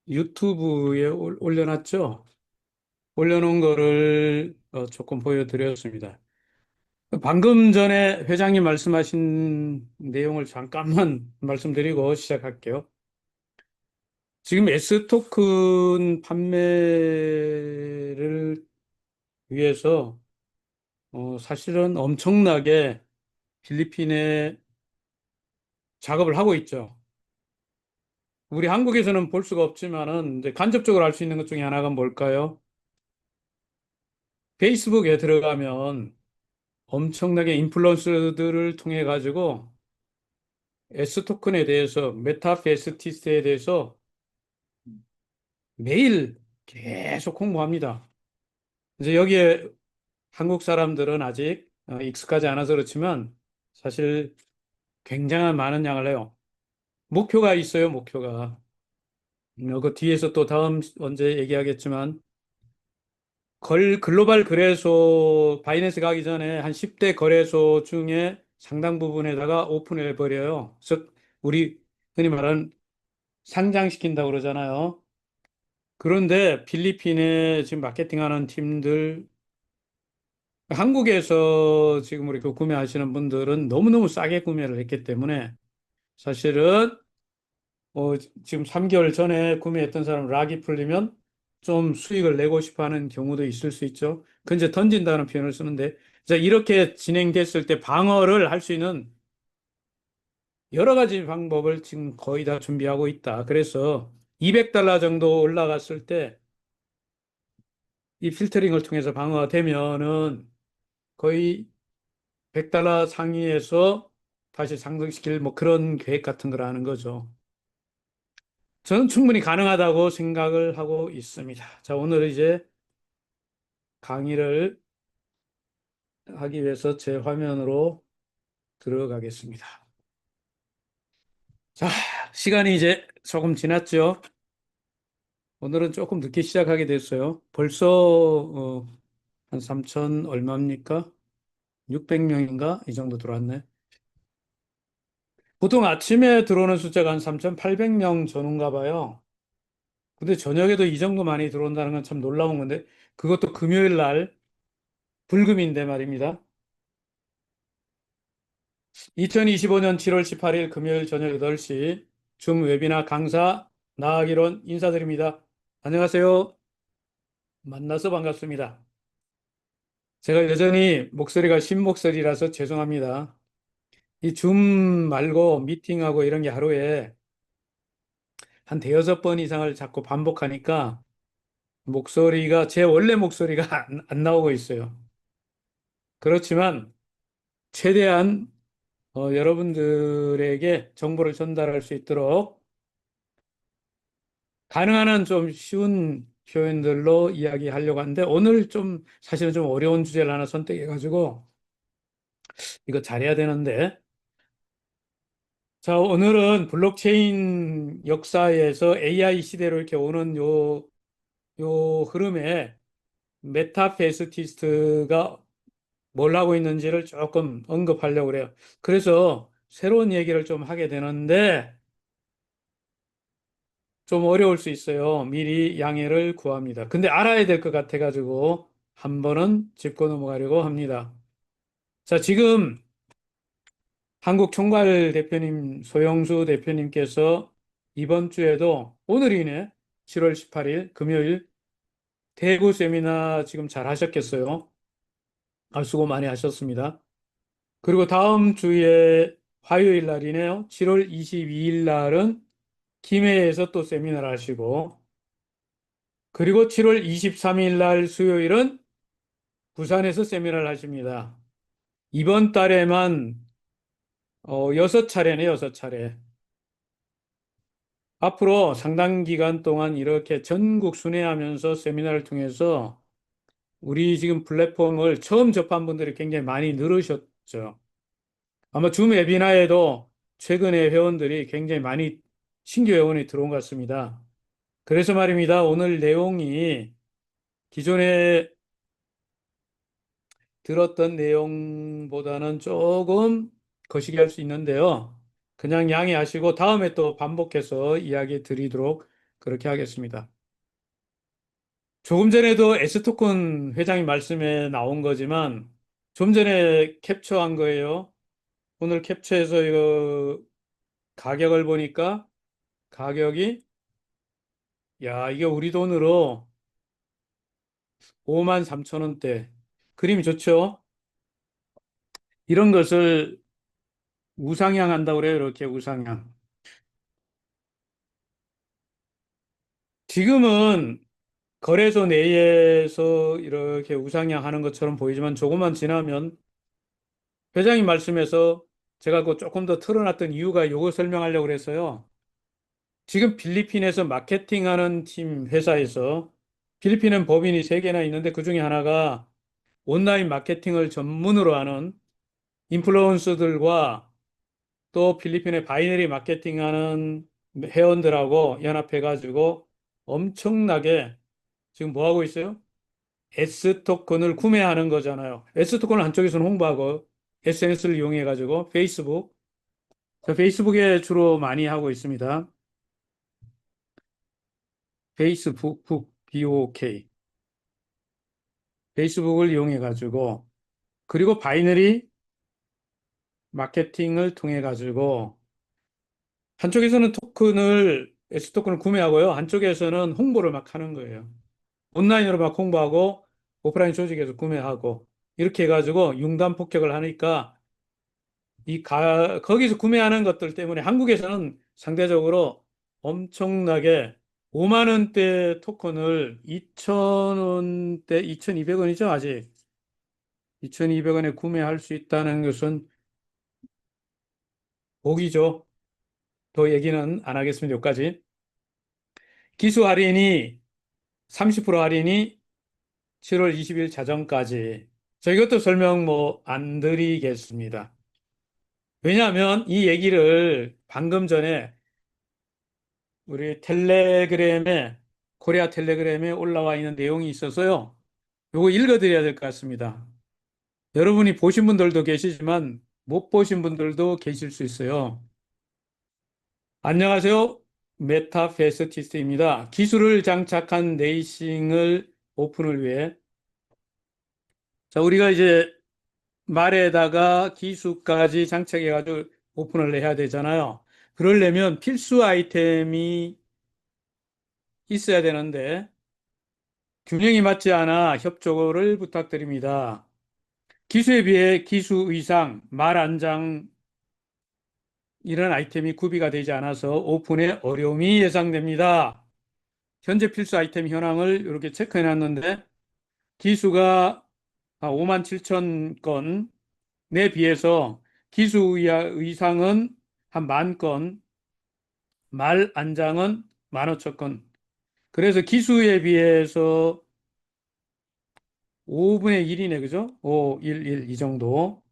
유튜브에 올려놨죠? 올려놓은 거를 조금 보여드렸습니다. 방금 전에 회장님 말씀하신 내용을 잠깐만 말씀드리고 시작할게요. 지금 S토큰 판매를 위해서 사실은 엄청나게 필리핀에 작업을 하고 있죠. 우리 한국에서는 볼 수가 없지만은 이제 간접적으로 알 수 있는 것 중에 하나가 뭘까요? 페이스북에 들어가면 엄청나게 인플루언서들을 통해 가지고 S 토큰에 대해서 메타베스티스트에 대해서 매일 계속 홍보합니다. 이제 여기에 한국 사람들은 아직 익숙하지 않아서 그렇지만 사실 굉장한 많은 양을 해요. 목표가 있어요, 목표가. 그 뒤에서 또 다음 언제 얘기하겠지만 글로벌 거래소 바이낸스 가기 전에 한 10대 거래소 중에 상당 부분에다가 오픈을 해버려요. 즉 우리 흔히 말하는 상장시킨다고 그러잖아요. 그런데 필리핀에 지금 마케팅하는 팀들, 한국에서 지금 우리 그 구매하시는 분들은 너무너무 싸게 구매를 했기 때문에 사실은 지금 3개월 전에 구매했던 사람 락이 풀리면 좀 수익을 내고 싶어 하는 경우도 있을 수 있죠. 그 이제 던진다는 표현을 쓰는데 자, 이렇게 진행됐을 때 방어를 할 수 있는 여러 가지 방법을 지금 거의 다 준비하고 있다. 그래서 200달러 정도 올라갔을 때 이 필터링을 통해서 방어가 되면은 거의 100달러 상위에서 다시 상승시킬 뭐 그런 계획 같은 걸 하는 거죠. 저는 충분히 가능하다고 생각을 하고 있습니다. 자, 오늘 이제 강의를 하기 위해서 제 화면으로 들어가겠습니다. 자, 시간이 이제 조금 지났죠. 오늘은 조금 늦게 시작하게 됐어요. 벌써 한 3천 얼마입니까? 600명인가? 이 정도 들어왔네. 보통 아침에 들어오는 숫자가 한 3,800명 전후인가 봐요. 근데 저녁에도 이 정도 많이 들어온다는 건 참 놀라운 건데, 그것도 금요일 날, 불금인데 말입니다. 2025년 7월 18일 금요일 저녁 8시 줌 웨비나 강사 나학이론 인사드립니다. 안녕하세요. 만나서 반갑습니다. 제가 여전히 목소리가 쉰 목소리라서 죄송합니다. 이 줌 말고 미팅하고 이런 게 하루에 한 대여섯 번 이상을 자꾸 반복하니까 목소리가 제 원래 목소리가 안 나오고 있어요. 그렇지만 최대한 여러분들에게 정보를 전달할 수 있도록 가능한 한 좀 쉬운 표현들로 이야기하려고 하는데 오늘 좀 사실은 좀 어려운 주제를 하나 선택해가지고 이거 잘해야 되는데 자 오늘은 블록체인 역사에서 AI 시대로 이렇게 오는 요 흐름에 메타페스티스트가 뭘 하고 있는지를 조금 언급하려고 그래요. 그래서 새로운 얘기를 좀 하게 되는데 좀 어려울 수 있어요. 미리 양해를 구합니다. 근데 알아야 될 것 같아가지고 한 번은 짚고 넘어가려고 합니다. 자, 지금 한국 총괄 대표님 소영수 대표님께서 이번 주에도 오늘이네 7월 18일 금요일 대구 세미나 지금 잘 하셨겠어요. 아, 수고 많이 하셨습니다. 그리고 다음 주에 화요일 날이네요. 7월 22일 날은 김해에서 또 세미나를 하시고 그리고 7월 23일 날 수요일은 부산에서 세미나를 하십니다. 이번 달에만 여섯 차례네, 여섯 차례. 앞으로 상당 기간 동안 이렇게 전국 순회하면서 세미나를 통해서 우리 지금 플랫폼을 처음 접한 분들이 굉장히 많이 늘으셨죠. 아마 줌 웨비나에도 최근에 회원들이 굉장히 많이 신규 회원이 들어온 것 같습니다. 그래서 말입니다. 오늘 내용이 기존에 들었던 내용보다는 조금 거시기 할 수 있는데요. 그냥 양해하시고 다음에 또 반복해서 이야기 드리도록 그렇게 하겠습니다. 조금 전에도 S토큰 회장님 말씀에 나온 거지만 좀 전에 캡처한 거예요. 오늘 캡처해서 이거 가격을 보니까 가격이 야, 이게 우리 돈으로 5만 3천 원대. 그림이 좋죠? 이런 것을 우상향 한다고 그래요. 이렇게 우상향. 지금은 거래소 내에서 이렇게 우상향 하는 것처럼 보이지만 조금만 지나면 회장님 말씀에서 제가 그 조금 더 틀어놨던 이유가 요거 설명하려고 그랬어요. 지금 필리핀에서 마케팅하는 팀 회사에서 필리핀은 법인이 세개나 있는데 그 중에 하나가 온라인 마케팅을 전문으로 하는 인플루언서들과 또 필리핀의 바이너리 마케팅하는 회원들하고 연합해가지고 엄청나게 지금 뭐 하고 있어요? S 토큰을 구매하는 거잖아요. S 토큰을 한쪽에서는 홍보하고 SNS를 이용해가지고 페이스북, 저 페이스북에 주로 많이 하고 있습니다. 페이스북, BOK. 페이스북을 이용해가지고 그리고 바이너리 마케팅을 통해가지고 한쪽에서는 토큰을 S 토큰을 구매하고요. 한쪽에서는 홍보를 막 하는 거예요. 온라인으로 막 홍보하고 오프라인 조직에서 구매하고 이렇게 해가지고 융단 폭격을 하니까 거기서 구매하는 것들 때문에 한국에서는 상대적으로 엄청나게 5만 원대 토큰을 2천 원대, 2,200원이죠, 아직. 2,200원에 구매할 수 있다는 것은 복이죠. 더 얘기는 안 하겠습니다. 여기까지. 기수 할인이 30% 할인이 7월 20일 자정까지. 저 이것도 설명 뭐 안 드리겠습니다. 왜냐하면 이 얘기를 방금 전에 우리 텔레그램에 코리아 텔레그램에 올라와 있는 내용이 있어서요. 요거 읽어드려야 될 것 같습니다. 여러분이 보신 분들도 계시지만 못 보신 분들도 계실 수 있어요. 안녕하세요. 메타페스티스트입니다. 기술을 장착한 레이싱을 오픈을 위해 자, 우리가 이제 말에다가 기수까지 장착해가지고 오픈을 해야 되잖아요. 그러려면 필수 아이템이 있어야 되는데 균형이 맞지 않아 협조를 부탁드립니다. 기수에 비해 기수 의상, 말 안장 이런 아이템이 구비가 되지 않아서 오픈에 어려움이 예상됩니다. 현재 필수 아이템 현황을 이렇게 체크해 놨는데 기수가 5만 7천 건에 비해서 기수 의상은 한 만 건, 말 안장은 15,000건. 그래서 기수에 비해서 5분의 1이네, 그죠? 5, 1, 1, 이 정도.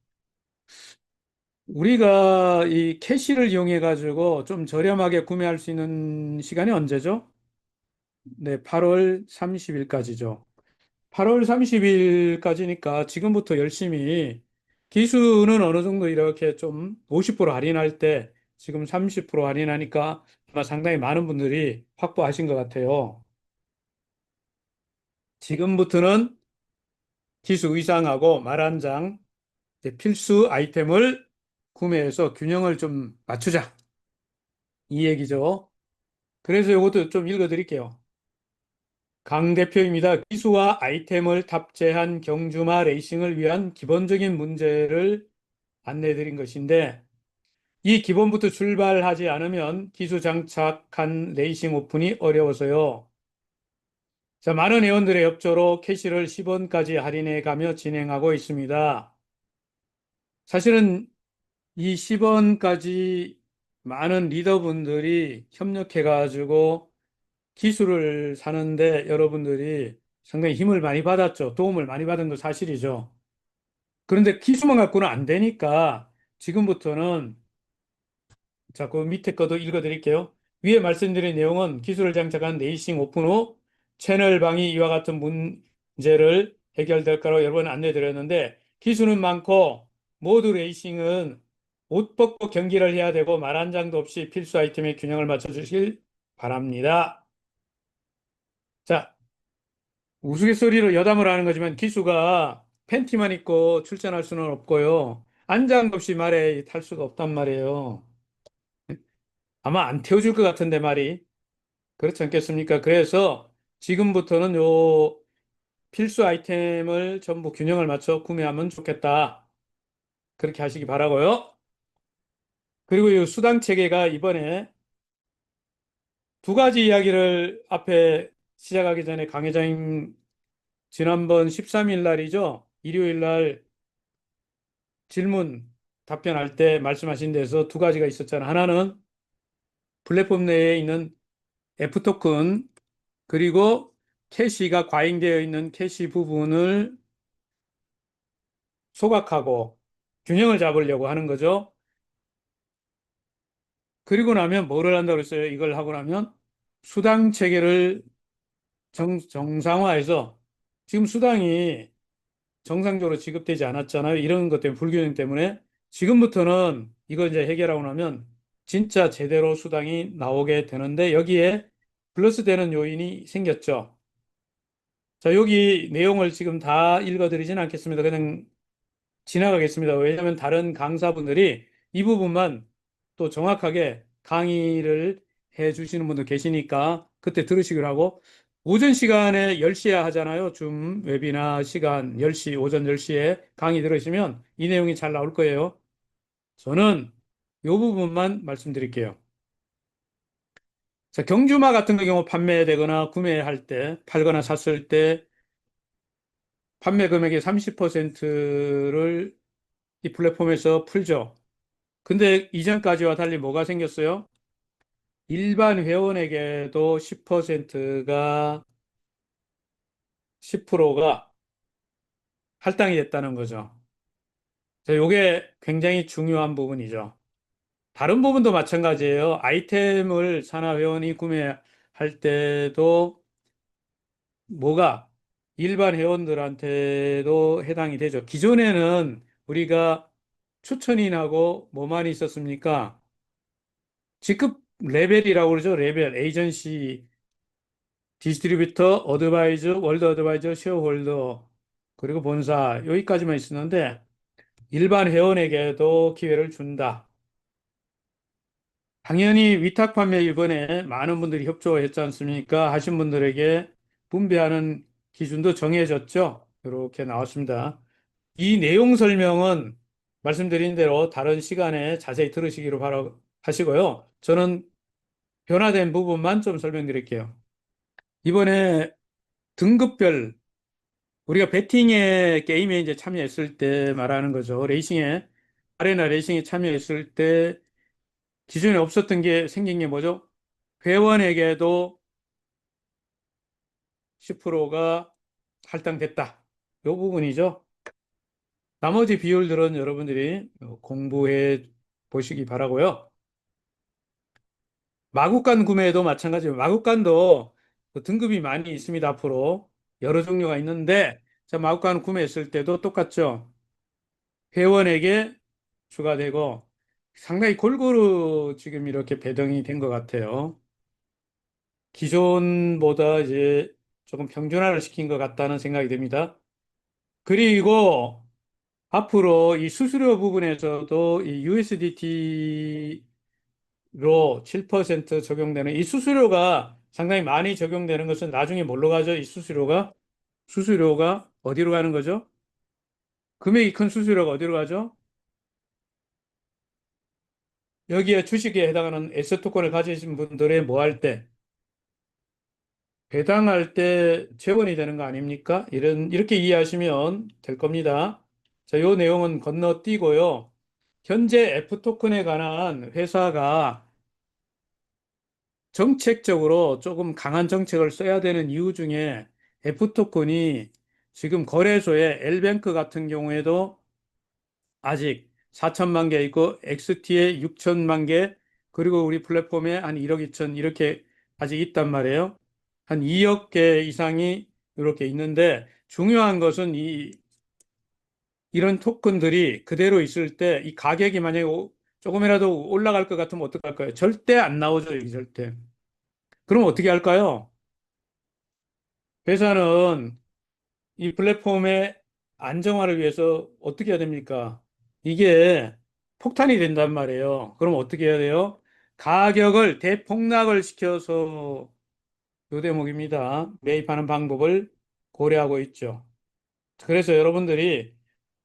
우리가 이 캐시를 이용해 가지고 좀 저렴하게 구매할 수 있는 시간이 언제죠? 네, 8월 30일까지죠. 8월 30일까지니까 지금부터 열심히 기수는 어느 정도 이렇게 좀 50% 할인할 때 지금 30% 할인하니까 아마 상당히 많은 분들이 확보하신 것 같아요. 지금부터는 기수 의상하고 말 한 장 필수 아이템을 구매해서 균형을 좀 맞추자. 이 얘기죠. 그래서 이것도 좀 읽어 드릴게요. 강 대표입니다. 기수와 아이템을 탑재한 경주마 레이싱을 위한 기본적인 문제를 안내해 드린 것인데 이 기본부터 출발하지 않으면 기수 장착한 레이싱 오픈이 어려워서요. 자, 많은 회원들의 협조로 캐시를 10원까지 할인해 가며 진행하고 있습니다. 사실은 이 10원까지 많은 리더분들이 협력해 가지고 기술을 사는데 여러분들이 상당히 힘을 많이 받았죠. 도움을 많이 받은 건 사실이죠. 그런데 기술만 갖고는 안 되니까 지금부터는 자, 그 밑에 거도 읽어 드릴게요. 위에 말씀드린 내용은 기술을 장착한 레이싱 오픈 후 채널 방이 이와 같은 문제를 해결될 거라고 여러 번 안내 드렸는데 기술은 많고 모두 레이싱은 옷 벗고 경기를 해야 되고 말 한 장도 없이 필수 아이템의 균형을 맞춰 주시길 바랍니다. 자, 우스갯소리로 여담을 하는 거지만 기수가 팬티만 입고 출전할 수는 없고요. 안장 없이 말에 탈 수가 없단 말이에요. 아마 안 태워줄 것 같은데 말이. 그렇지 않겠습니까? 그래서 지금부터는 요 필수 아이템을 전부 균형을 맞춰 구매하면 좋겠다. 그렇게 하시기 바라고요. 그리고 이 수당 체계가 이번에 두 가지 이야기를 앞에 시작하기 전에 강 회장님 지난번 13일 날이죠. 일요일 날 질문 답변할 때 말씀하신 데서 두 가지가 있었잖아. 하나는 플랫폼 내에 있는 F토큰 그리고 캐시가 과잉되어 있는 캐시 부분을 소각하고 균형을 잡으려고 하는 거죠. 그리고 나면 뭐를 한다고 했어요? 이걸 하고 나면 수당 체계를 정상화해서 지금 수당이 정상적으로 지급되지 않았잖아요. 이런 것 때문에 불균형 때문에 지금부터는 이걸 이제 해결하고 나면 진짜 제대로 수당이 나오게 되는데 여기에 플러스 되는 요인이 생겼죠. 자, 여기 내용을 지금 다 읽어드리진 않겠습니다. 그냥 지나가겠습니다. 왜냐하면 다른 강사분들이 이 부분만 또 정확하게 강의를 해 주시는 분도 계시니까 그때 들으시기로 하고 오전 시간에 10시에 하잖아요. 줌 웨비나 시간 10시, 오전 10시에 강의 들으시면 이 내용이 잘 나올 거예요. 저는 이 부분만 말씀드릴게요. 자, 경주마 같은 경우 판매되거나 구매할 때, 팔거나 샀을 때 판매 금액의 30%를 이 플랫폼에서 풀죠. 근데 이전까지와 달리 뭐가 생겼어요? 일반 회원에게도 10%가 10%가 할당이 됐다는 거죠. 자, 요게 굉장히 중요한 부분이죠. 다른 부분도 마찬가지예요. 아이템을 산하 회원이 구매할 때도 뭐가 일반 회원들한테도 해당이 되죠. 기존에는 우리가 추천인하고 뭐만 있었습니까? 직급 레벨이라고 그러죠. 레벨, 에이전시, 디스트리뷰터, 어드바이저, 월드 어드바이저, 쉐어홀더, 그리고 본사, 여기까지만 있었는데, 일반 회원에게도 기회를 준다. 당연히 위탁 판매 이번에 많은 분들이 협조했지 않습니까? 하신 분들에게 분배하는 기준도 정해졌죠. 이렇게 나왔습니다. 이 내용 설명은 말씀드린 대로 다른 시간에 자세히 들으시기로 하시고요. 저는 변화된 부분만 좀 설명드릴게요. 이번에 등급별 우리가 배팅의 게임에 이제 참여했을 때 말하는 거죠. 레이싱에 아레나 레이싱에 참여했을 때 기존에 없었던 게 생긴 게 뭐죠? 회원에게도 10%가 할당됐다. 이 부분이죠. 나머지 비율들은 여러분들이 공부해 보시기 바라고요. 마구간 구매도 마찬가지예요. 마구간도 그 등급이 많이 있습니다. 앞으로 여러 종류가 있는데 자, 마구간 구매했을 때도 똑같죠. 회원에게 추가되고 상당히 골고루 지금 이렇게 배정이 된 것 같아요. 기존보다 이제 조금 평준화를 시킨 것 같다는 생각이 듭니다. 그리고 앞으로 이 수수료 부분에서도 이 USDT로 7% 적용되는 이 수수료가 상당히 많이 적용되는 것은 나중에 뭘로 가죠? 이 수수료가 어디로 가는 거죠? 금액이 큰 수수료가 어디로 가죠? 여기에 주식에 해당하는 에세트권을 가지신 분들의 뭐 할 때, 배당할 때 재원이 되는 거 아닙니까? 이렇게 이해하시면 될 겁니다. 자, 요 내용은 건너뛰고요. 현재 F토큰에 관한 회사가 정책적으로 조금 강한 정책을 써야 되는 이유 중에 F토큰이 지금 거래소에 L뱅크 같은 경우에도 아직 4천만 개 있고 XT에 6천만 개 그리고 우리 플랫폼에 한 1억 2천 이렇게 아직 있단 말이에요. 한 2억 개 이상이 이렇게 있는데 중요한 것은 이런 토큰들이 그대로 있을 때 이 가격이 만약에 조금이라도 올라갈 것 같으면 어떡할까요? 절대 안 나오죠, 여기 절대. 그럼 어떻게 할까요? 회사는 이 플랫폼의 안정화를 위해서 어떻게 해야 됩니까? 이게 폭탄이 된단 말이에요. 그럼 어떻게 해야 돼요? 가격을 대폭락을 시켜서 요 대목입니다. 매입하는 방법을 고려하고 있죠. 그래서 여러분들이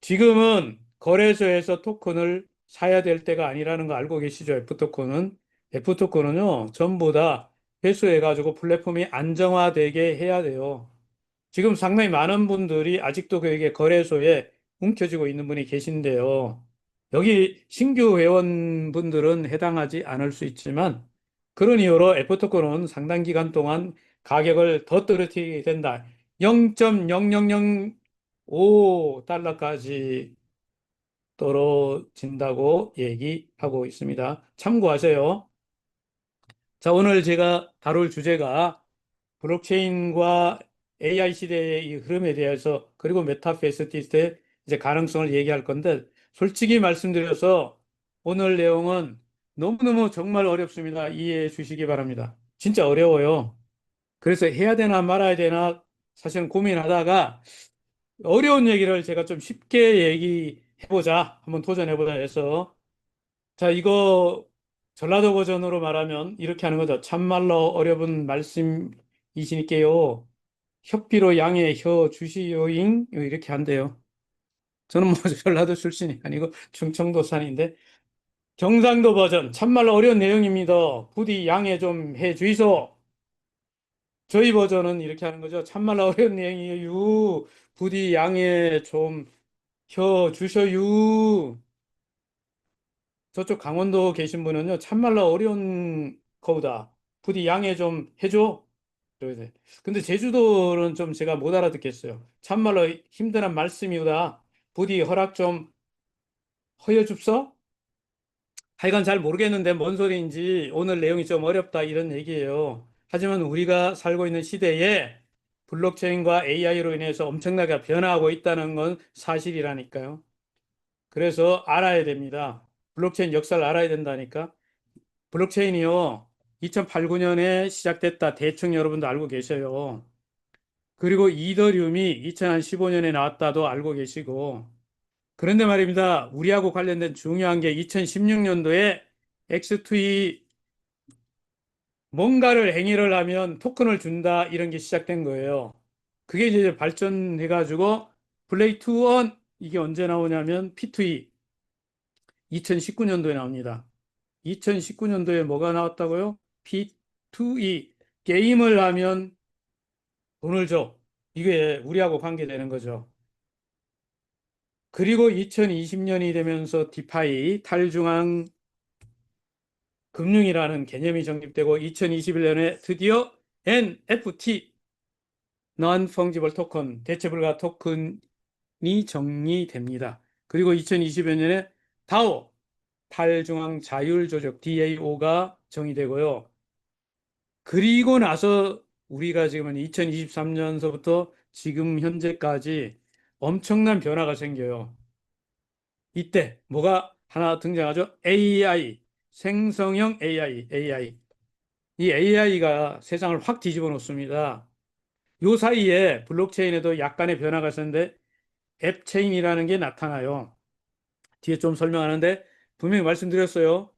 지금은 거래소에서 토큰을 사야 될 때가 아니라는 거 알고 계시죠? F토큰은. F토큰은요, 전부 다 회수해가지고 플랫폼이 안정화되게 해야 돼요. 지금 상당히 많은 분들이 아직도 그에게 거래소에 움켜쥐고 있는 분이 계신데요. 여기 신규 회원분들은 해당하지 않을 수 있지만 그런 이유로 애프터콘은 상당 기간 동안 가격을 더 떨어뜨리게 된다. 0.0005달러까지 떨어진다고 얘기하고 있습니다. 참고하세요. 자, 오늘 제가 다룰 주제가 블록체인과 AI 시대의 이 흐름에 대해서 그리고 메타버스의 이제 가능성을 얘기할 건데 솔직히 말씀드려서 오늘 내용은 너무너무 정말 어렵습니다. 이해해 주시기 바랍니다. 진짜 어려워요. 그래서 해야 되나 말아야 되나 사실은 고민하다가 어려운 얘기를 제가 좀 쉽게 얘기해보자. 한번 도전해보자 해서 자, 이거 전라도 버전으로 말하면 이렇게 하는 거죠. 참말로 어려운 말씀이시니까요. 협비로 양해 혀 주시오잉 이렇게 한대요. 저는 뭐 전라도 출신이 아니고 충청도 산인데 경상도 버전 참말로 어려운 내용입니다. 부디 양해 좀 해 주이소. 저희 버전은 이렇게 하는 거죠. 참말로 어려운 내용이에요. 부디 양해 좀 혀 주셔요. 저쪽 강원도 계신 분은요, 참말로 어려운 거다. 부디 양해 좀 해줘. 그러세요. 근데 제주도는 좀 제가 못 알아듣겠어요. 참말로 힘든 말씀이다. 부디 허락 좀 허여 줍소? 하여간 잘 모르겠는데 뭔 소리인지 오늘 내용이 좀 어렵다 이런 얘기예요. 하지만 우리가 살고 있는 시대에 블록체인과 AI로 인해서 엄청나게 변화하고 있다는 건 사실이라니까요. 그래서 알아야 됩니다. 블록체인 역사를 알아야 된다니까. 블록체인이요. 2008, 9년에 시작됐다. 대충 여러분도 알고 계셔요. 그리고 이더리움이 2015년에 나왔다도 알고 계시고. 그런데 말입니다. 우리하고 관련된 중요한 게 2016년도에 X2E 뭔가를 행위를 하면 토큰을 준다 이런 게 시작된 거예요. 그게 이제 발전해가지고 플레이 투 원 이게 언제 나오냐면 P2E 2019년도에 나옵니다. 2019년도에 뭐가 나왔다고요? P2E 게임을 하면 돈을 줘. 이게 우리하고 관계되는 거죠. 그리고 2020년이 되면서 디파이 탈중앙 금융이라는 개념이 정립되고 2021년에 드디어 NFT Non-Fungible Token 대체 불가 토큰이 정리됩니다. 그리고 2020년에 다오 탈중앙 자율 조적 DAO가 정의되고요. 그리고 나서 우리가 지금은 2023년서부터 지금 현재까지 엄청난 변화가 생겨요. 이때 뭐가 하나 등장하죠? AI, 생성형 AI. 이 AI가 세상을 확 뒤집어 놓습니다. 요 사이에 블록체인에도 약간의 변화가 있었는데 앱체인이라는 게 나타나요. 뒤에 좀 설명하는데 분명히 말씀드렸어요.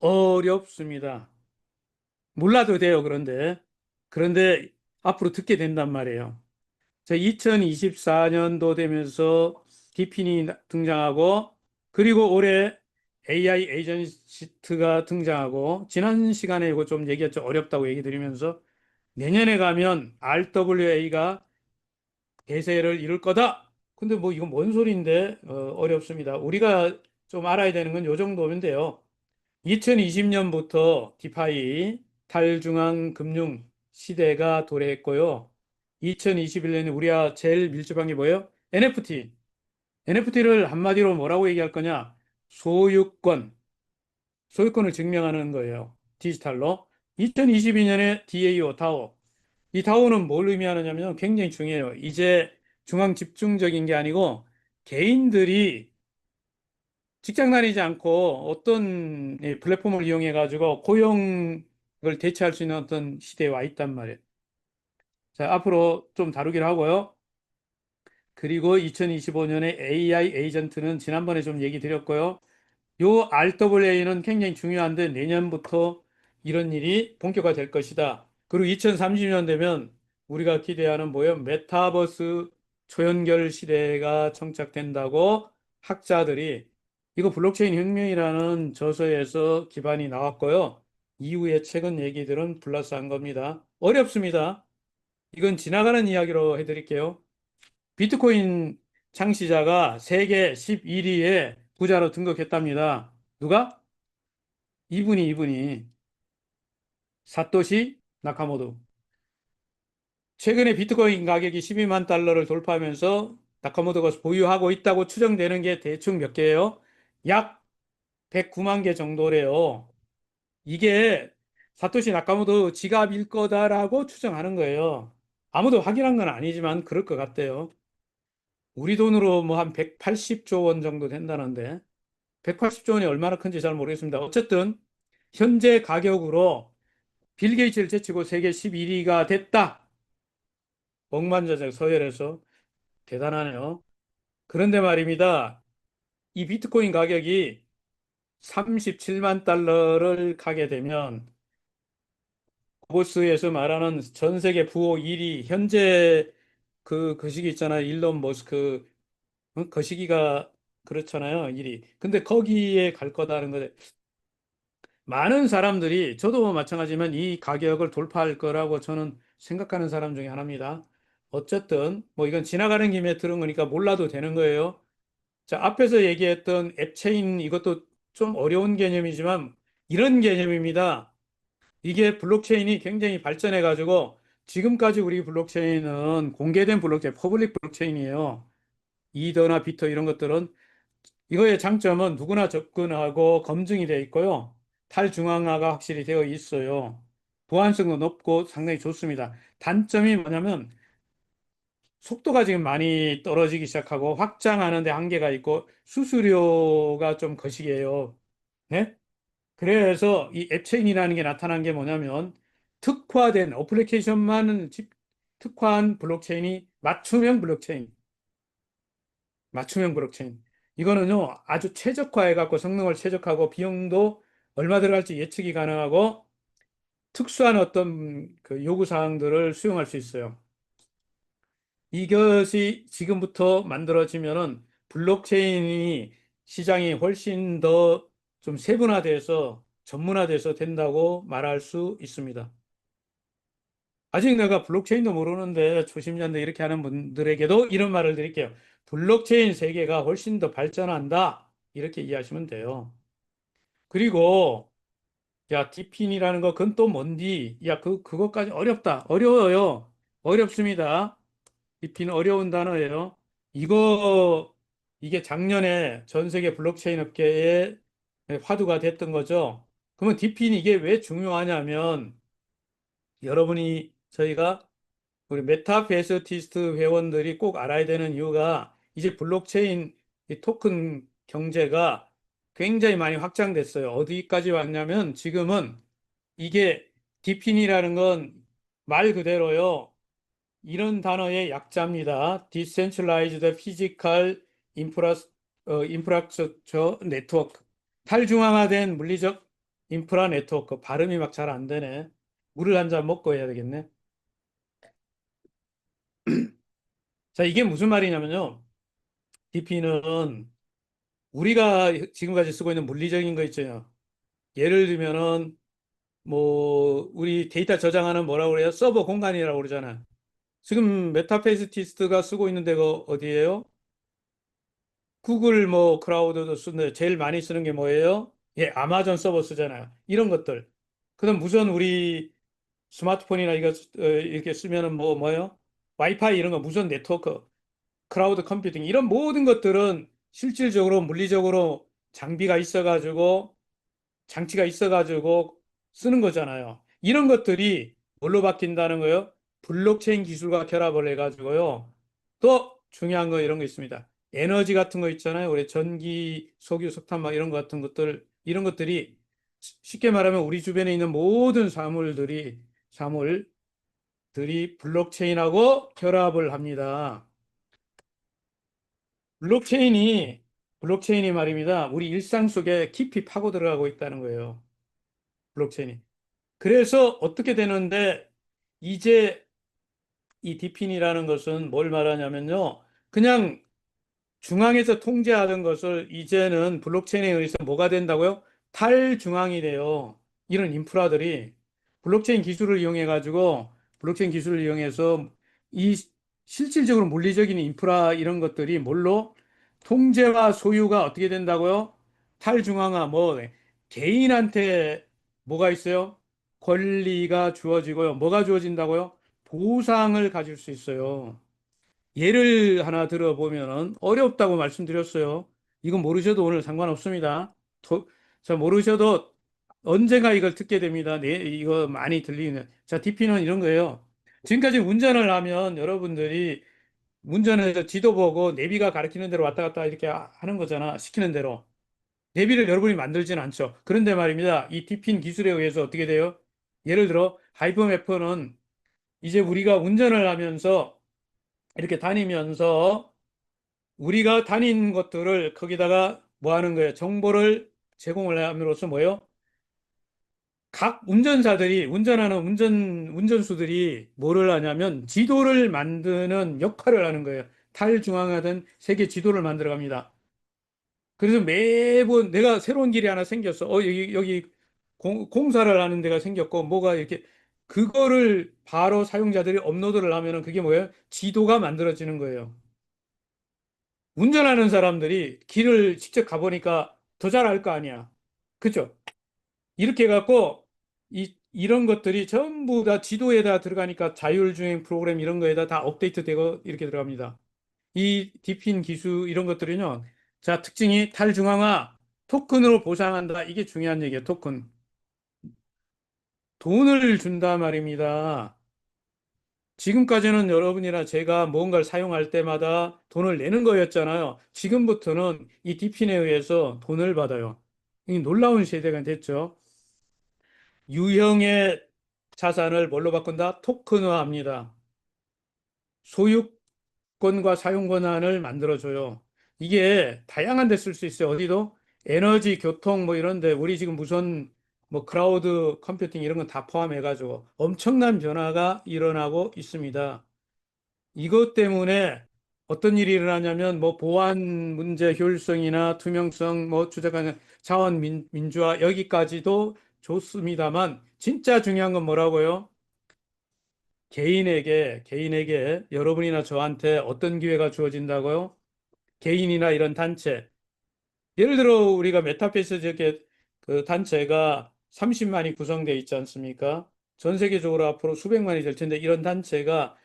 어렵습니다. 몰라도 돼요, 그런데 앞으로 듣게 된단 말이에요. 자, 2024년도 되면서 디핀이 등장하고 그리고 올해 AI 에이전시트가 등장하고 지난 시간에 이거 좀 얘기했죠. 어렵다고 얘기 드리면서 내년에 가면 RWA가 대세를 이룰 거다. 근데 뭐 이건 뭔 소리인데 어렵습니다. 우리가 좀 알아야 되는 건 요 정도면 돼요. 2020년부터 디파이 탈중앙 금융 시대가 도래했고요. 2021년에 우리가 제일 밀접한 게 뭐예요? NFT. NFT를 한마디로 뭐라고 얘기할 거냐? 소유권, 소유권을 증명하는 거예요. 디지털로. 2022년에 DAO, 다오. 이 다오는 뭘 의미하느냐면 굉장히 중요해요. 이제 중앙 집중적인 게 아니고 개인들이 직장 다니지 않고 어떤 이 플랫폼을 이용해 가지고 고용을 대체할 수 있는 어떤 시대에 와 있단 말이에요. 자, 앞으로 좀 다루기로 하고요. 그리고 2025년에 AI 에이전트는 지난번에 좀 얘기 드렸고요. 요 RWA는 굉장히 중요한데 내년부터 이런 일이 본격화될 것이다. 그리고 2030년 되면 우리가 기대하는 뭐예요? 메타버스 초연결 시대가 정착된다고 학자들이 이거 블록체인 혁명이라는 저서에서 기반이 나왔고요. 이후에 최근 얘기들은 플러스한 겁니다. 어렵습니다. 이건 지나가는 이야기로 해드릴게요. 비트코인 창시자가 세계 11위의 부자로 등극했답니다. 누가? 이분이 사토시 나카모토. 최근에 비트코인 가격이 12만 달러를 돌파하면서 나카모토가 보유하고 있다고 추정되는 게 대충 몇 개예요? 약 109만 개 정도래요. 이게 사토시 나카모토 지갑일 거다라고 추정하는 거예요. 아무도 확인한 건 아니지만 그럴 것 같대요. 우리 돈으로 뭐 한 180조 원 정도 된다는데 180조 원이 얼마나 큰지 잘 모르겠습니다. 어쨌든 현재 가격으로 빌 게이츠를 제치고 세계 11위가 됐다. 억만장자 서열에서 대단하네요. 그런데 말입니다. 이 비트코인 가격이 37만 달러를 가게 되면 포브스에서 말하는 전 세계 부호 1위 현재 그 시기 있잖아요. 일론 머스크 그 시기가 그렇잖아요. 1위. 근데 거기에 갈 거다는 거죠. 많은 사람들이 저도 마찬가지지만 이 가격을 돌파할 거라고 저는 생각하는 사람 중에 하나입니다. 어쨌든 뭐 이건 지나가는 김에 들은 거니까 몰라도 되는 거예요. 자, 앞에서 얘기했던 앱체인 이것도 좀 어려운 개념이지만 이런 개념입니다. 이게 블록체인이 굉장히 발전해 가지고 지금까지 우리 블록체인은 공개된 블록체인, 퍼블릭 블록체인이에요. 이더나 비터 이런 것들은 이거의 장점은 누구나 접근하고 검증이 되어 있고요. 탈중앙화가 확실히 되어 있어요. 보안성도 높고 상당히 좋습니다. 단점이 뭐냐면 속도가 지금 많이 떨어지기 시작하고 확장하는 데 한계가 있고 수수료가 좀 거시기해요. 네? 그래서 이 앱체인이라는 게 나타난 게 뭐냐면 특화된 어플리케이션만 특화한 블록체인이 맞춤형 블록체인. 이거는요, 아주 최적화해갖고 성능을 최적화하고 비용도 얼마 들어갈지 예측이 가능하고 특수한 어떤 그 요구사항들을 수용할 수 있어요. 이것이 지금부터 만들어지면은 블록체인이 시장이 훨씬 더 좀 세분화돼서 전문화돼서 된다고 말할 수 있습니다. 아직 내가 블록체인도 모르는데 초심자인데 이렇게 하는 분들에게도 이런 말을 드릴게요. 블록체인 세계가 훨씬 더 발전한다. 이렇게 이해하시면 돼요. 그리고 야, 디핀이라는 거 그건 또 뭔디? 야, 그것까지 어렵다. 어려워요. 어렵습니다. 디핀 어려운 단어예요. 이거 이게 작년에 전 세계 블록체인 업계에 화두가 됐던 거죠. 그러면 디핀 이게 왜 중요하냐면 여러분이 저희가 우리 메타베스티스트 회원들이 꼭 알아야 되는 이유가 이제 블록체인 이 토큰 경제가 굉장히 많이 확장됐어요. 어디까지 왔냐면 지금은 이게 디핀이라는 건 말 그대로요. 이런 단어의 약자입니다. Decentralized Physical Infrastructure Network. 탈중앙화된 물리적 인프라 네트워크. 발음이 막 잘 안 되네. 물을 한 잔 먹고 해야 되겠네. 자, 이게 무슨 말이냐면요. DP는 우리가 지금까지 쓰고 있는 물리적인 거 있잖아요. 예를 들면은 뭐 우리 데이터 저장하는 뭐라고 그래요? 서버 공간이라고 그러잖아요. 지금 메타페이스티스트가 쓰고 있는 데가 어디예요? 구글 뭐 클라우드도 쓰는데 제일 많이 쓰는 게 뭐예요? 예, 아마존 서버 쓰잖아요. 이런 것들. 그다음 무선 우리 스마트폰이나 이거 이렇게 쓰면은 뭐예요? 와이파이 이런 거 무선 네트워크 클라우드 컴퓨팅 이런 모든 것들은 실질적으로 물리적으로 장비가 있어가지고 장치가 있어가지고 쓰는 거잖아요. 이런 것들이 뭘로 바뀐다는 거예요? 블록체인 기술과 결합을 해가지고요. 또 중요한 거 이런 거 있습니다. 에너지 같은 거 있잖아요. 우리 전기, 석유, 석탄 막 이런 거 같은 것들 이런 것들이 쉽게 말하면 우리 주변에 있는 모든 사물 들이 블록체인하고 결합을 합니다. 블록체인이, 블록체인이 말입니다. 우리 일상 속에 깊이 파고 들어가고 있다는 거예요. 블록체인이. 그래서 어떻게 되는데, 이제 이 디핀이라는 것은 뭘 말하냐면요. 그냥 중앙에서 통제하던 것을 이제는 블록체인에 의해서 뭐가 된다고요? 탈중앙이 돼요. 이런 인프라들이 블록체인 기술을 이용해 가지고 블록체인 기술을 이용해서 이 실질적으로 물리적인 인프라 이런 것들이 뭘로 통제와 소유가 어떻게 된다고요? 탈중앙화 뭐 개인한테 뭐가 있어요? 권리가 주어지고요. 뭐가 주어진다고요? 보상을 가질 수 있어요. 예를 하나 들어보면은 어렵다고 말씀드렸어요. 이건 모르셔도 오늘 상관없습니다. 자, 모르셔도 언젠가 이걸 듣게 됩니다. 네, 이거 많이 들리는. 자, DP는 이런 거예요. 지금까지 운전을 하면 여러분들이 운전해서 지도 보고 내비가 가리키는 대로 왔다 갔다 이렇게 하는 거잖아. 시키는 대로. 내비를 여러분이 만들지는 않죠. 그런데 말입니다. 이 디핀 기술에 의해서 어떻게 돼요? 예를 들어 하이퍼맵퍼는 이제 우리가 운전을 하면서 이렇게 다니면서 우리가 다닌 것들을 거기다가 뭐 하는 거예요? 정보를 제공을 함으로써 뭐예요? 각 운전사들이 운전하는 운전수들이 뭐를 하냐면 지도를 만드는 역할을 하는 거예요. 탈중앙화된 세계 지도를 만들어 갑니다. 그래서 매번 내가 새로운 길이 하나 생겼어. 여기 공사를 하는 데가 생겼고 뭐가 이렇게 그거를 바로 사용자들이 업로드를 하면은 그게 뭐예요? 지도가 만들어지는 거예요. 운전하는 사람들이 길을 직접 가보니까 더 잘 알 거 아니야. 그죠? 이렇게 해갖고, 이런 것들이 전부 다 지도에다 들어가니까 자율주행 프로그램 이런 거에다 다 업데이트 되고 이렇게 들어갑니다. 이 디핀 기술 이런 것들은요. 자, 특징이 탈중앙화, 토큰으로 보상한다. 이게 중요한 얘기예요. 토큰. 돈을 준다 말입니다. 지금까지는 여러분이나 제가 뭔가를 사용할 때마다 돈을 내는 거였잖아요. 지금부터는 이 디핀에 의해서 돈을 받아요. 이 놀라운 시대가 됐죠. 유형의 자산을 뭘로 바꾼다? 토큰화합니다. 소유권과 사용 권한을 만들어줘요. 이게 다양한 데 쓸 수 있어요. 어디도? 에너지, 교통 뭐 이런데 우리 지금 무선 뭐 크라우드 컴퓨팅 이런 건 다 포함해가지고 엄청난 변화가 일어나고 있습니다. 이것 때문에 어떤 일이 일어나냐면 뭐 보안 문제 효율성이나 투명성 뭐 주택가능 자원 민주화 여기까지도 좋습니다만 진짜 중요한 건 뭐라고요? 개인에게 여러분이나 저한테 어떤 기회가 주어진다고요? 개인이나 이런 단체 예를 들어 우리가 메타버스 저게 그 단체가 30만이 구성되어 있지 않습니까? 전 세계적으로 앞으로 수백만이 될 텐데 이런 단체가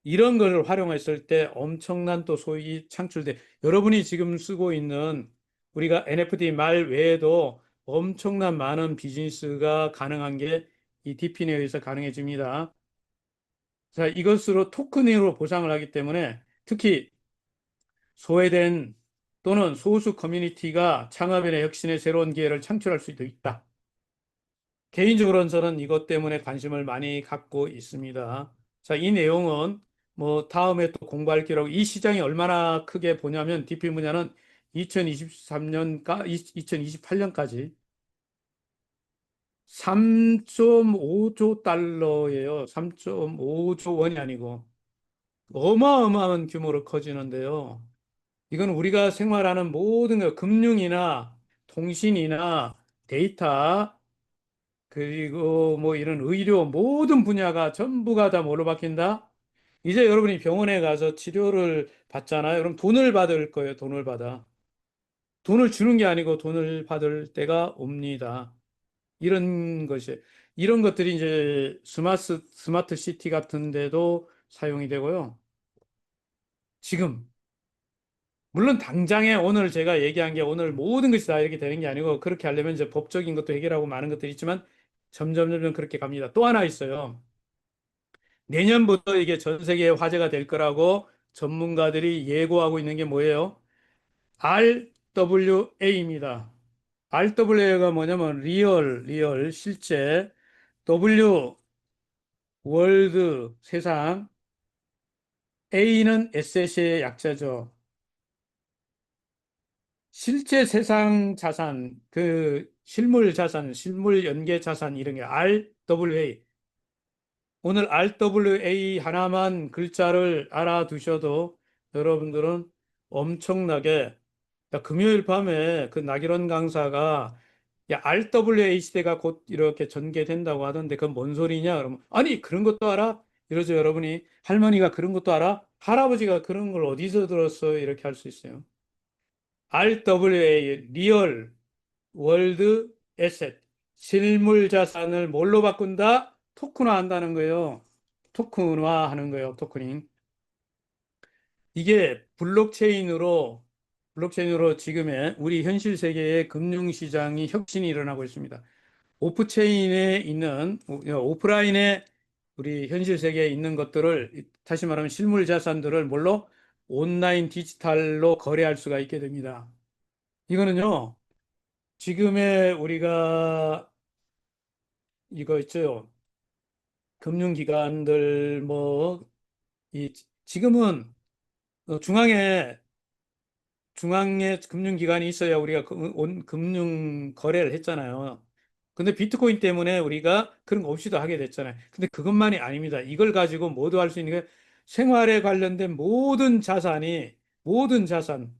이런 걸 활용했을 때 엄청난 또 소익이 창출돼. 여러분이 지금 쓰고 있는 우리가 NFT 말 외에도 엄청난 많은 비즈니스가 가능한 게 이 디핀에 의해서 가능해집니다. 자, 이것으로 토큰으로 보상을 하기 때문에 특히 소외된 또는 소수 커뮤니티가 창업이나 혁신의 새로운 기회를 창출할 수도 있다. 개인적으로는 저는 이것 때문에 관심을 많이 갖고 있습니다. 자, 이 내용은 뭐 다음에 또 공부할 기라고 이 시장이 얼마나 크게 보냐면 디피 분야는 2023년까 2028년까지 3.5조 달러예요. 3.5조 원이 아니고 어마어마한 규모로 커지는데요. 이건 우리가 생활하는 모든 것, 금융이나 통신이나 데이터 그리고 뭐 이런 의료 모든 분야가 전부가 다 뭘로 바뀐다? 이제 여러분이 병원에 가서 치료를 받잖아요. 그럼 돈을 받을 거예요. 돈을 받아. 돈을 주는 게 아니고 돈을 받을 때가 옵니다. 이런 것이, 이런 것들이 이제 스마트 시티 같은 데도 사용이 되고요. 지금, 물론 당장에 오늘 제가 얘기한 게 오늘 모든 것이 다 이렇게 되는 게 아니고 그렇게 하려면 이제 법적인 것도 해결하고 많은 것들이 있지만 점점 그렇게 갑니다. 또 하나 있어요. 내년부터 이게 전 세계에 화제가 될 거라고 전문가들이 예고하고 있는 게 뭐예요? RWA입니다. RWA가 뭐냐면 리얼, 실제, W, 월드, 세상, A는 에셋의 약자죠. 실제 세상 자산, 그 실물 자산, 실물 연계 자산 이런 게 RWA. 오늘 RWA 하나만 글자를 알아두셔도 여러분들은 엄청나게 금요일 밤에 그 나기론 강사가 야, RWA 시대가 곧 이렇게 전개된다고 하던데 그건 뭔 소리냐? 그러면 아니 그런 것도 알아? 이러죠 여러분이 할머니가 그런 것도 알아? 할아버지가 그런 걸 어디서 들었어? 이렇게 할 수 있어요. RWA 리얼 월드 에셋 실물 자산을 뭘로 바꾼다? 토큰화 한다는 거예요. 토큰화 하는 거예요. 토큰링. 이게 블록체인으로 지금의 우리 현실 세계의 금융시장이 혁신이 일어나고 있습니다. 오프체인에 있는, 오프라인에 우리 현실 세계에 있는 것들을, 다시 말하면 실물 자산들을 뭘로? 온라인 디지털로 거래할 수가 있게 됩니다. 이거는요, 지금의 우리가 이거 있죠. 금융기관들, 지금은 중앙에 금융기관이 있어야 우리가 금융 거래를 했잖아요. 근데 비트코인 때문에 우리가 그런 거 없이도 하게 됐잖아요. 근데 그것만이 아닙니다. 이걸 가지고 모두 할 수 있는 게 생활에 관련된 모든 자산,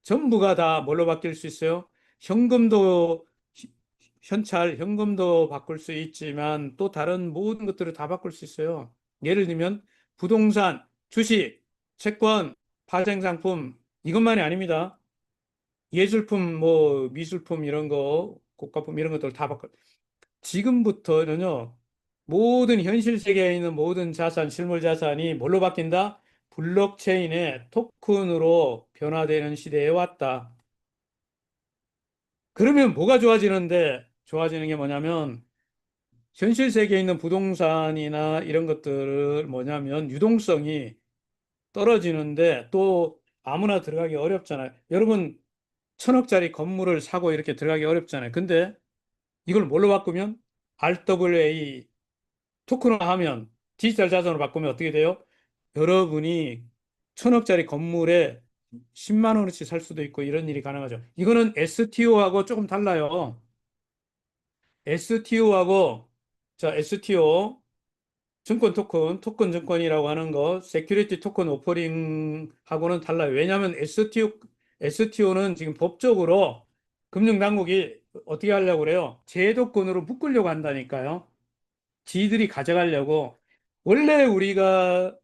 전부가 다 뭘로 바뀔 수 있어요? 현금도, 현금도 바꿀 수 있지만 또 다른 모든 것들을 다 바꿀 수 있어요. 예를 들면 부동산, 주식, 채권, 파생상품, 이것만이 아닙니다. 예술품, 미술품 이런 거, 고가품 이런 것들 다 바꿔. 지금부터는요, 모든 현실 세계에 있는 모든 자산, 실물 자산이 뭘로 바뀐다? 블록체인의 토큰으로 변화되는 시대에 왔다. 그러면 뭐가 좋아지는 게 뭐냐면, 현실 세계에 있는 부동산이나 이런 것들을 뭐냐면, 유동성이 떨어지는데 또 아무나 들어가기 어렵잖아요. 여러분, 1,000억짜리 건물을 사고 이렇게 들어가기 어렵잖아요. 근데 이걸 뭘로 바꾸면 RWA 토큰화하면 디지털 자산으로 바꾸면 어떻게 돼요? 여러분이 1,000억짜리 건물에 10만 원어치 살 수도 있고 이런 일이 가능하죠. 이거는 STO하고 조금 달라요. STO하고 STO 증권 토큰 증권이라고 하는 거, 세큐리티 토큰 오퍼링하고는 달라요. 왜냐하면 STO는 지금 법적으로 금융당국이 어떻게 하려고 그래요? 제도권으로 묶으려고 한다니까요. 지들이 가져가려고. 원래 우리가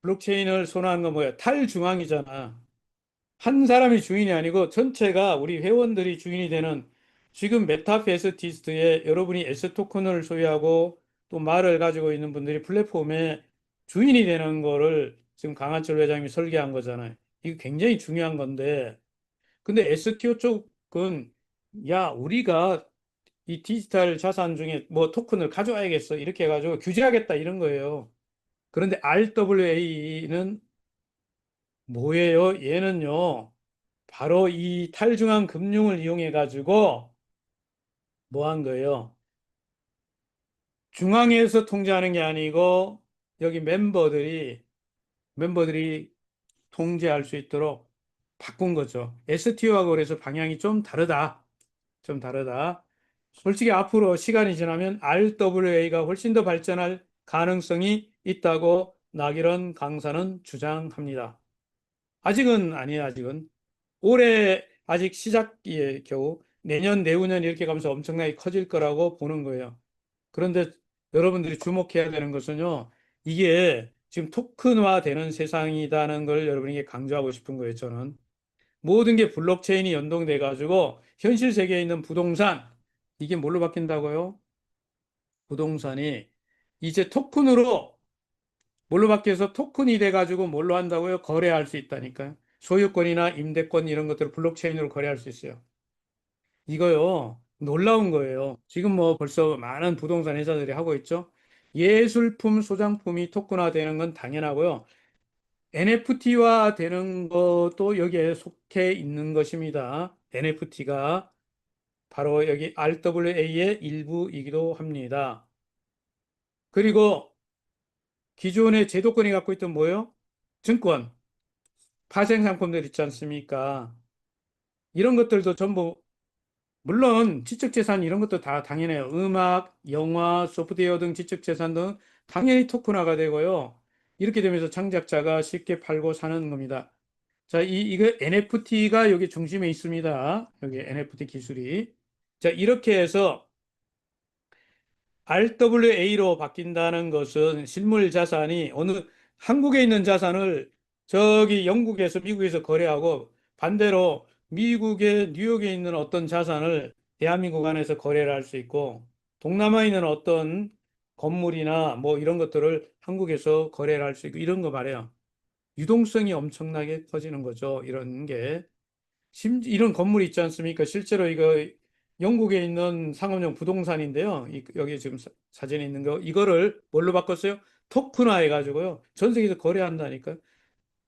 블록체인을 선호하는 건 뭐야? 탈중앙이잖아. 한 사람이 주인이 아니고 전체가 우리 회원들이 주인이 되는 지금 메타페스티스트에 여러분이 에스 토큰을 소유하고 또 말을 가지고 있는 분들이 플랫폼의 주인이 되는 거를 지금 강한철 회장님이 설계한 거잖아요. 이거 굉장히 중요한 건데 근데 STO 쪽은 야 우리가 이 디지털 자산 중에 뭐 토큰을 가져와야겠어 이렇게 해가지고 규제하겠다 이런 거예요. 그런데 RWA는 뭐예요? 얘는요. 바로 이 탈중앙 금융을 이용해 가지고 뭐 한 거예요? 중앙에서 통제하는 게 아니고 여기 멤버들이 통제할 수 있도록 바꾼 거죠. STO하고 그래서 방향이 좀 다르다. 좀 다르다. 솔직히 앞으로 시간이 지나면 RWA가 훨씬 더 발전할 가능성이 있다고 나기런 강사는 주장합니다. 아직은 아니에요, 아직은. 올해 아직 시작이에요, 겨우. 내년, 내후년 이렇게 가면서 엄청나게 커질 거라고 보는 거예요. 그런데 여러분들이 주목해야 되는 것은요, 이게 지금 토큰화 되는 세상이라는 걸 여러분에게 강조하고 싶은 거예요, 저는. 모든 게 블록체인이 연동돼 가지고 현실 세계에 있는 부동산, 이게 뭘로 바뀐다고요? 부동산이 이제 토큰으로 뭘로 바뀌어서 토큰이 돼가지고 뭘로 한다고요? 거래할 수 있다니까요. 소유권이나 임대권 이런 것들을 블록체인으로 거래할 수 있어요. 이거요, 놀라운 거예요. 지금 뭐 벌써 많은 부동산 회사들이 하고 있죠. 예술품, 소장품이 토큰화 되는 건 당연하고요. NFT화 되는 것도 여기에 속해 있는 것입니다. NFT가 바로 여기 RWA의 일부이기도 합니다. 그리고 기존의 제도권이 갖고 있던 뭐요? 증권, 파생 상품들 있지 않습니까? 이런 것들도 전부 물론 지적재산 이런 것도 다 당연해요. 음악, 영화, 소프트웨어 등 지적재산 등 당연히 토큰화가 되고요. 이렇게 되면서 창작자가 쉽게 팔고 사는 겁니다. 자, 이거 NFT가 여기 중심에 있습니다. 여기 NFT 기술이. 자, 이렇게 해서 RWA로 바뀐다는 것은 실물 자산이 어느 한국에 있는 자산을 저기 영국에서 미국에서 거래하고 반대로 미국의 뉴욕에 있는 어떤 자산을 대한민국 안에서 거래를 할 수 있고 동남아에 있는 어떤 건물이나 뭐 이런 것들을 한국에서 거래를 할 수 있고 이런 거 말이에요. 유동성이 엄청나게 커지는 거죠. 이런 게. 이런 건물이 있지 않습니까? 실제로 이거 영국에 있는 상업용 부동산인데요. 여기 지금 사진에 있는 거 이거를 뭘로 바꿨어요? 토큰화 해가지고요. 전 세계에서 거래한다니까요.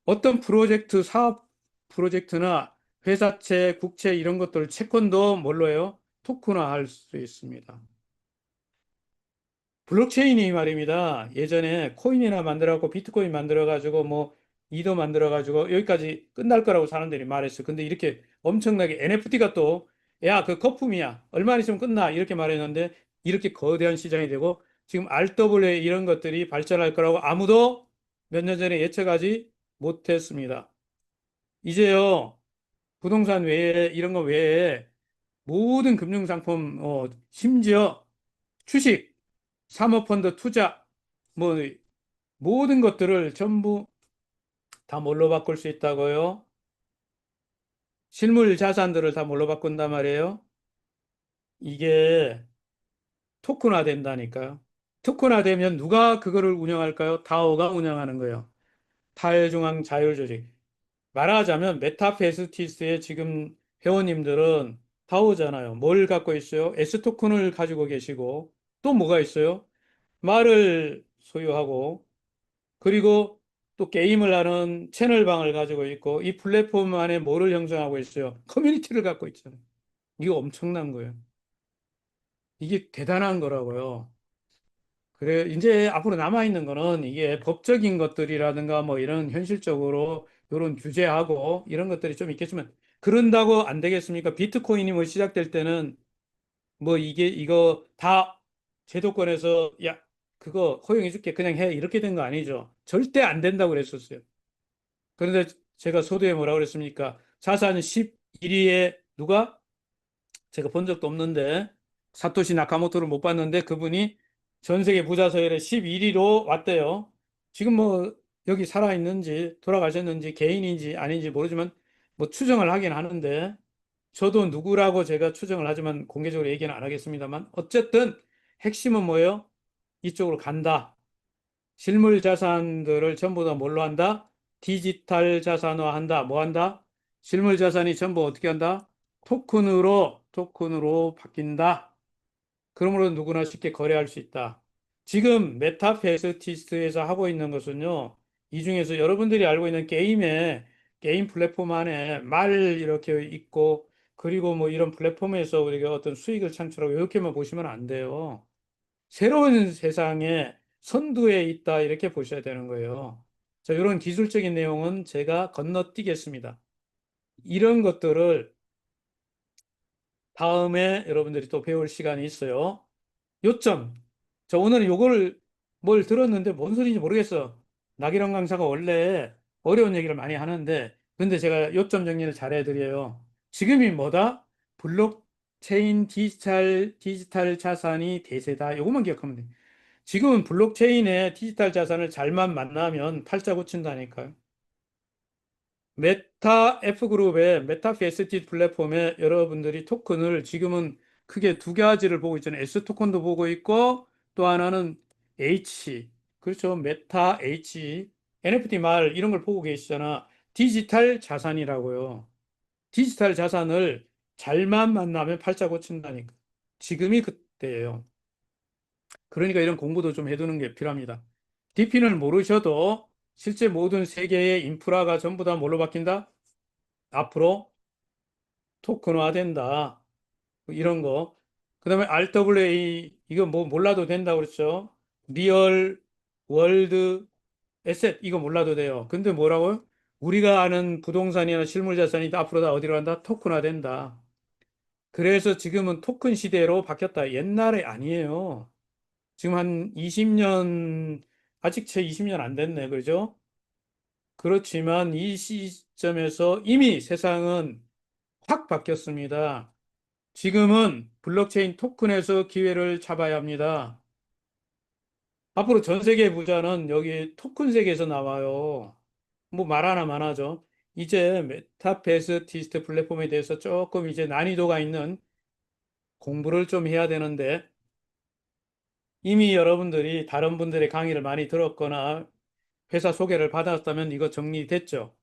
어떤 프로젝트 사업 프로젝트나 회사채, 국채 이런 것들 채권도 뭘로 해요? 토큰화 할 수 있습니다. 블록체인이 말입니다. 예전에 코인이나 만들어갖고 비트코인 만들어가지고 뭐 이도 만들어가지고 여기까지 끝날 거라고 사람들이 말했어요. 근데 이렇게 엄청나게 NFT가 또 야, 그 거품이야. 얼마 있으면 끝나. 이렇게 말했는데 이렇게 거대한 시장이 되고 지금 RWA 이런 것들이 발전할 거라고 아무도 몇 년 전에 예측하지 못했습니다. 이제요, 부동산 외에 이런 거 외에 모든 금융상품, 심지어 주식, 사모펀드 투자, 뭐, 모든 것들을 전부 다 뭘로 바꿀 수 있다고요? 실물 자산들을 다 뭘로 바꾼단 말이에요? 이게 토큰화 된다니까요. 토큰화 되면 누가 그거를 운영할까요? 다오가 운영하는 거예요. 탈중앙 자율조직. 말하자면 메타페스티스의 지금 회원님들은 다오잖아요. 뭘 갖고 있어요? S 토큰을 가지고 계시고 또 뭐가 있어요? 말을 소유하고 그리고 또 게임을 하는 채널방을 가지고 있고 이 플랫폼 안에 뭐를 형성하고 있어요? 커뮤니티를 갖고 있잖아요. 이거 엄청난 거예요. 이게 대단한 거라고요. 그래, 이제 앞으로 남아있는 거는 이게 법적인 것들이라든가 뭐 이런 현실적으로 이런 규제하고 이런 것들이 좀 있겠지만 그런다고 안 되겠습니까? 비트코인이 뭐 시작될 때는 뭐 이거 다 제도권에서 야, 그거 허용해 줄게 그냥 해 이렇게 된 거 아니죠. 절대 안 된다고 그랬었어요. 그런데 제가 소두에 뭐라고 그랬습니까? 자산 11위에 누가? 제가 본 적도 없는데 사토시 나카모토를 못 봤는데 그분이 전 세계 부자 서열에 11위로 왔대요. 지금 뭐 여기 살아있는지 돌아가셨는지 개인인지 아닌지 모르지만 뭐 추정을 하긴 하는데 저도 누구라고 제가 추정을 하지만 공개적으로 얘기는 안 하겠습니다만 어쨌든 핵심은 뭐예요? 이쪽으로 간다. 실물 자산들을 전부 다 뭘로 한다? 디지털 자산화 한다. 뭐 한다? 실물 자산이 전부 어떻게 한다? 토큰으로 바뀐다. 그러므로 누구나 쉽게 거래할 수 있다. 지금 메타페스티스에서 하고 있는 것은요, 이 중에서 여러분들이 알고 있는 게임 플랫폼 안에 말 이렇게 있고, 그리고 뭐 이런 플랫폼에서 우리가 어떤 수익을 창출하고, 이렇게만 보시면 안 돼요. 새로운 세상에 선두에 있다 이렇게 보셔야 되는 거예요. 자, 이런 기술적인 내용은 제가 건너뛰겠습니다. 이런 것들을 다음에 여러분들이 또 배울 시간이 있어요. 요점. 저 오늘은 요거를 뭘 들었는데 뭔 소리인지 모르겠어. 나기령 강사가 원래 어려운 얘기를 많이 하는데 근데 제가 요점 정리를 잘 해드려요. 지금이 뭐다? 블록체인 디지털 자산이 대세다. 요것만 기억하면 돼. 지금은 블록체인에 디지털 자산을 잘만 만나면 팔자 고친다니까요. 메타 F그룹의 메타페스티 플랫폼에 여러분들이 토큰을 지금은 크게 두 가지를 보고 있잖아요. S 토큰도 보고 있고 또 하나는 H. 그렇죠. 메타 H. NFT 말 이런 걸 보고 계시잖아. 디지털 자산이라고요. 디지털 자산을 잘만 만나면 팔자 고친다니까. 지금이 그때예요. 그러니까 이런 공부도 좀 해두는 게 필요합니다. DP는 모르셔도 실제 모든 세계의 인프라가 전부 다 뭘로 바뀐다? 앞으로 토큰화 된다. 이런 거. 그 다음에 RWA, 이거 뭐 몰라도 된다고 그랬죠. 리얼 월드 에셋 이거 몰라도 돼요. 근데 뭐라고요? 우리가 아는 부동산이나 실물 자산이 앞으로 다 어디로 간다? 토큰화 된다. 그래서 지금은 토큰 시대로 바뀌었다. 옛날에 아니에요. 지금 한 20년, 아직 채 20년 안 됐네. 그죠? 그렇지만 이 시점에서 이미 세상은 확 바뀌었습니다. 지금은 블록체인 토큰에서 기회를 잡아야 합니다. 앞으로 전 세계 부자는 여기 토큰 세계에서 나와요. 뭐 말 하나만 하죠. 이제 메타베이스티스트 플랫폼에 대해서 조금 이제 난이도가 있는 공부를 좀 해야 되는데 이미 여러분들이 다른 분들의 강의를 많이 들었거나 회사 소개를 받았다면 이거 정리됐죠.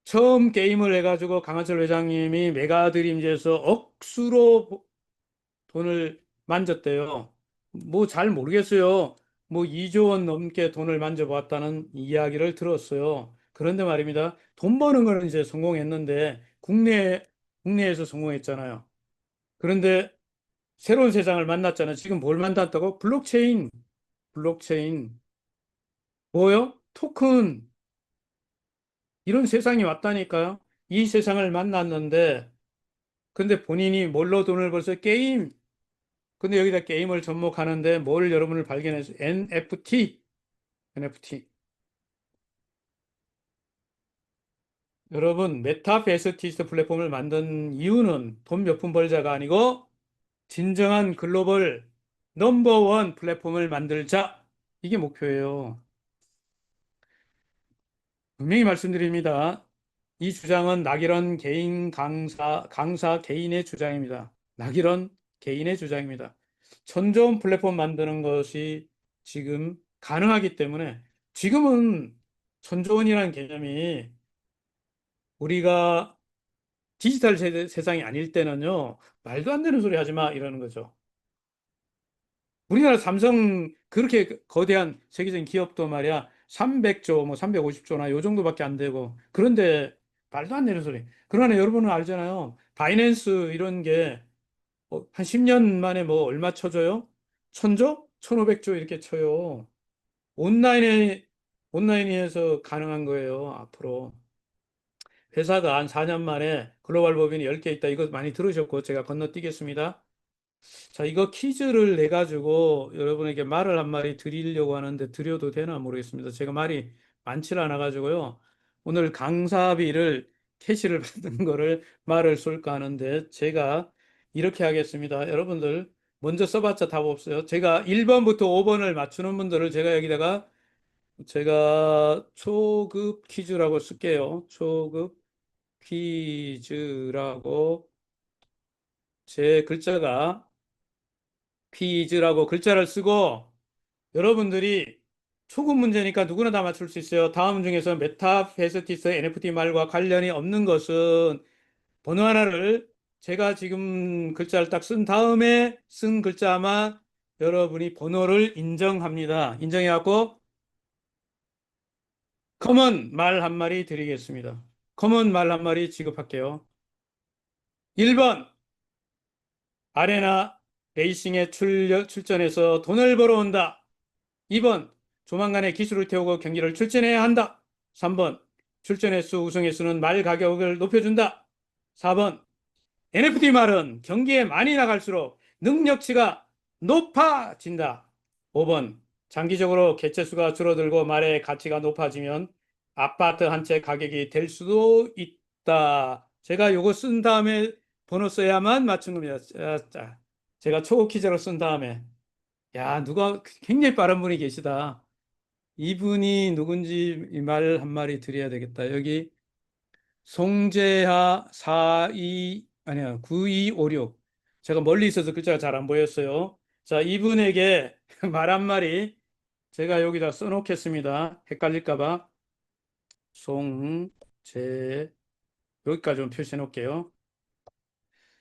처음 게임을 해가지고 강한철 회장님이 메가드림즈에서 억수로 돈을 만졌대요. 뭐 잘 모르겠어요. 뭐 2조 원 넘게 돈을 만져봤다는 이야기를 들었어요. 그런데 말입니다. 돈 버는 거는 이제 성공했는데 국내에서 성공했잖아요. 그런데 새로운 세상을 만났잖아요. 지금 뭘 만났다고? 블록체인. 뭐요? 토큰. 이런 세상이 왔다니까요. 이 세상을 만났는데 근데 본인이 뭘로 돈을 벌어서 게임. 근데 여기다 게임을 접목하는데 뭘 여러분을 발견해서 NFT. 여러분 메타베스티스트 플랫폼을 만든 이유는 돈 몇 푼 벌자가 아니고 진정한 글로벌 넘버원 플랫폼을 만들자. 이게 목표예요. 분명히 말씀드립니다. 이 주장은 낙일원 개인 강사 개인의 주장입니다. 낙일원 개인의 주장입니다. 천 좋은 플랫폼 만드는 것이 지금 가능하기 때문에 지금은 천 좋은이라는 개념이 우리가 디지털 세상이 아닐 때는요, 말도 안 되는 소리 하지 마 이러는 거죠. 우리나라 삼성 그렇게 거대한 세계적인 기업도 말이야 300조 뭐 350조나 요 정도밖에 안 되고 그런데 말도 안 되는 소리. 그러나 여러분은 알잖아요. 바이낸스 이런 게 한 10년 만에 뭐 얼마 쳐줘요? 1000조? 1500조 이렇게 쳐요. 온라인에 온라인에서 가능한 거예요. 앞으로 회사가 한 4년 만에 글로벌 법인이 10개 있다. 이거 많이 들으셨고 제가 건너뛰겠습니다. 자, 이거 퀴즈를 내 가지고 여러분에게 말을 한 마리 드리려고 하는데 드려도 되나 모르겠습니다. 제가 말이 많지 않아 가지고요. 오늘 강사비를 캐시를 받는 거를 말을 쏠까 하는데 제가 이렇게 하겠습니다. 여러분들 먼저 써봤자 답 없어요. 제가 1번부터 5번을 맞추는 분들을 제가 초급 퀴즈라고 쓸게요. 초급 퀴즈라고 제 글자가 퀴즈라고 글자를 쓰고 여러분들이 초급 문제니까 누구나 다 맞출 수 있어요. 다음 중에서 메타베스티스 NFT 말과 관련이 없는 것은 번호 하나를 제가 지금 글자를 딱 쓴 다음에 쓴 글자만 여러분이 번호를 인정합니다. 인정해갖고 커먼 말 한 마리 드리겠습니다. 커먼 말 한 마리 지급할게요. 1번 아레나 레이싱에 출전해서 돈을 벌어온다. 2번 조만간에 기술을 태우고 경기를 출전해야 한다. 3번 출전 횟수 우승 횟수는 말 가격을 높여준다. 4번 NFT 말은 경기에 많이 나갈수록 능력치가 높아진다. 5번 장기적으로 개체수가 줄어들고 말의 가치가 높아지면 아파트 한 채 가격이 될 수도 있다. 제가 요거 쓴 다음에 번호 써야만 맞춘 겁니다. 자, 제가 초급 퀴즈로 쓴 다음에 야, 누가 굉장히 빠른 분이 계시다. 이분이 누군지 말 한 마리 드려야 되겠다. 여기 송재하 42 아니야 9256. 제가 멀리 있어서 글자가 잘 안 보였어요. 자, 이분에게 말 한 마리 제가 여기다 써놓겠습니다. 헷갈릴까 봐. 송재 여기까지 좀 표시해 놓을게요.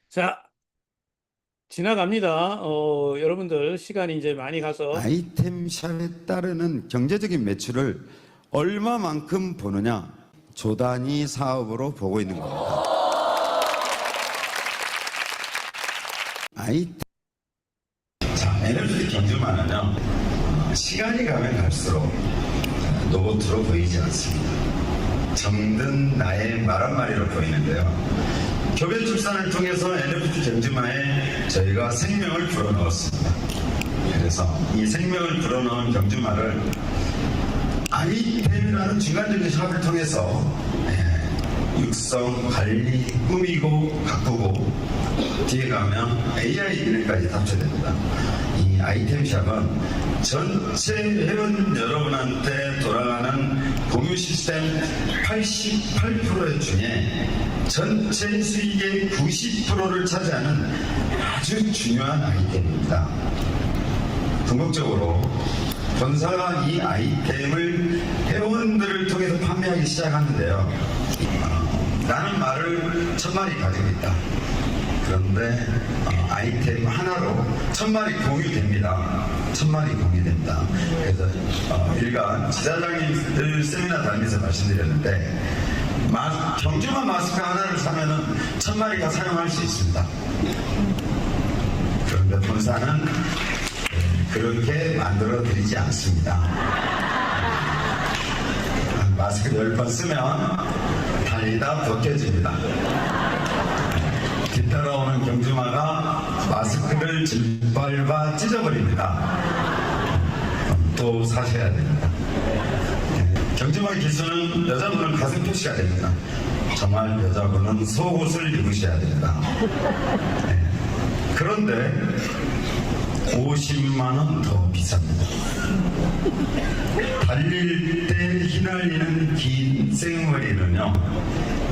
자, 지나갑니다. 여러분들 시간이 이제 많이 가서 아이템샵에 따르는 경제적인 매출을 얼마만큼 보느냐 조단위 사업으로 보고 있는 겁니다. 아이템 NFT 경주만은요 시간이 가면 갈수록 로봇으로 보이지 않습니다. 정든 나의 말 한마디로 보이는데요. 교배 출산을 통해서 NFT 경주마에 저희가 생명을 불어넣었습니다. 그래서 이 생명을 불어넣은 경주마를 아이템이라는 중간적인 샵을 통해서 육성, 관리, 꾸미고 가꾸고 뒤에 가면 AI 기능까지 탑재됩니다. 이 아이템 샵은 전체 회원 여러분한테 돌아가는 공유 시스템 88% 중에 전체 수익의 90%를 차지하는 아주 중요한 아이템입니다. 궁극적으로 본사가 이 아이템을 회원들을 통해서 판매하기 시작하는데요. 나는 말을 1000마리 가지고 있다. 그런데 아이템 하나로 1000마리 공유됩니다. 1000마리 공유됩니다. 그래서 일간 지사장님들 세미나 다니면서 말씀드렸는데 경주마 마스크 하나를 사면은 1000마리가 사용할 수 있습니다. 그런데 본사는 그렇게 만들어 드리지 않습니다. 마스크 10번 쓰면 달리다 벗겨집니다. 뒤따라오는 경주마가 마스크를 짓밟아 찢어버립니다. 또 사셔야 됩니다. 경주마 기수는 여자분은 가슴 표시가 됩니다. 정말 여자분은 속옷을 입으셔야 됩니다. 그런데 50만원 더 비쌉니다. 달릴 때 휘날리는 긴 생머리는요,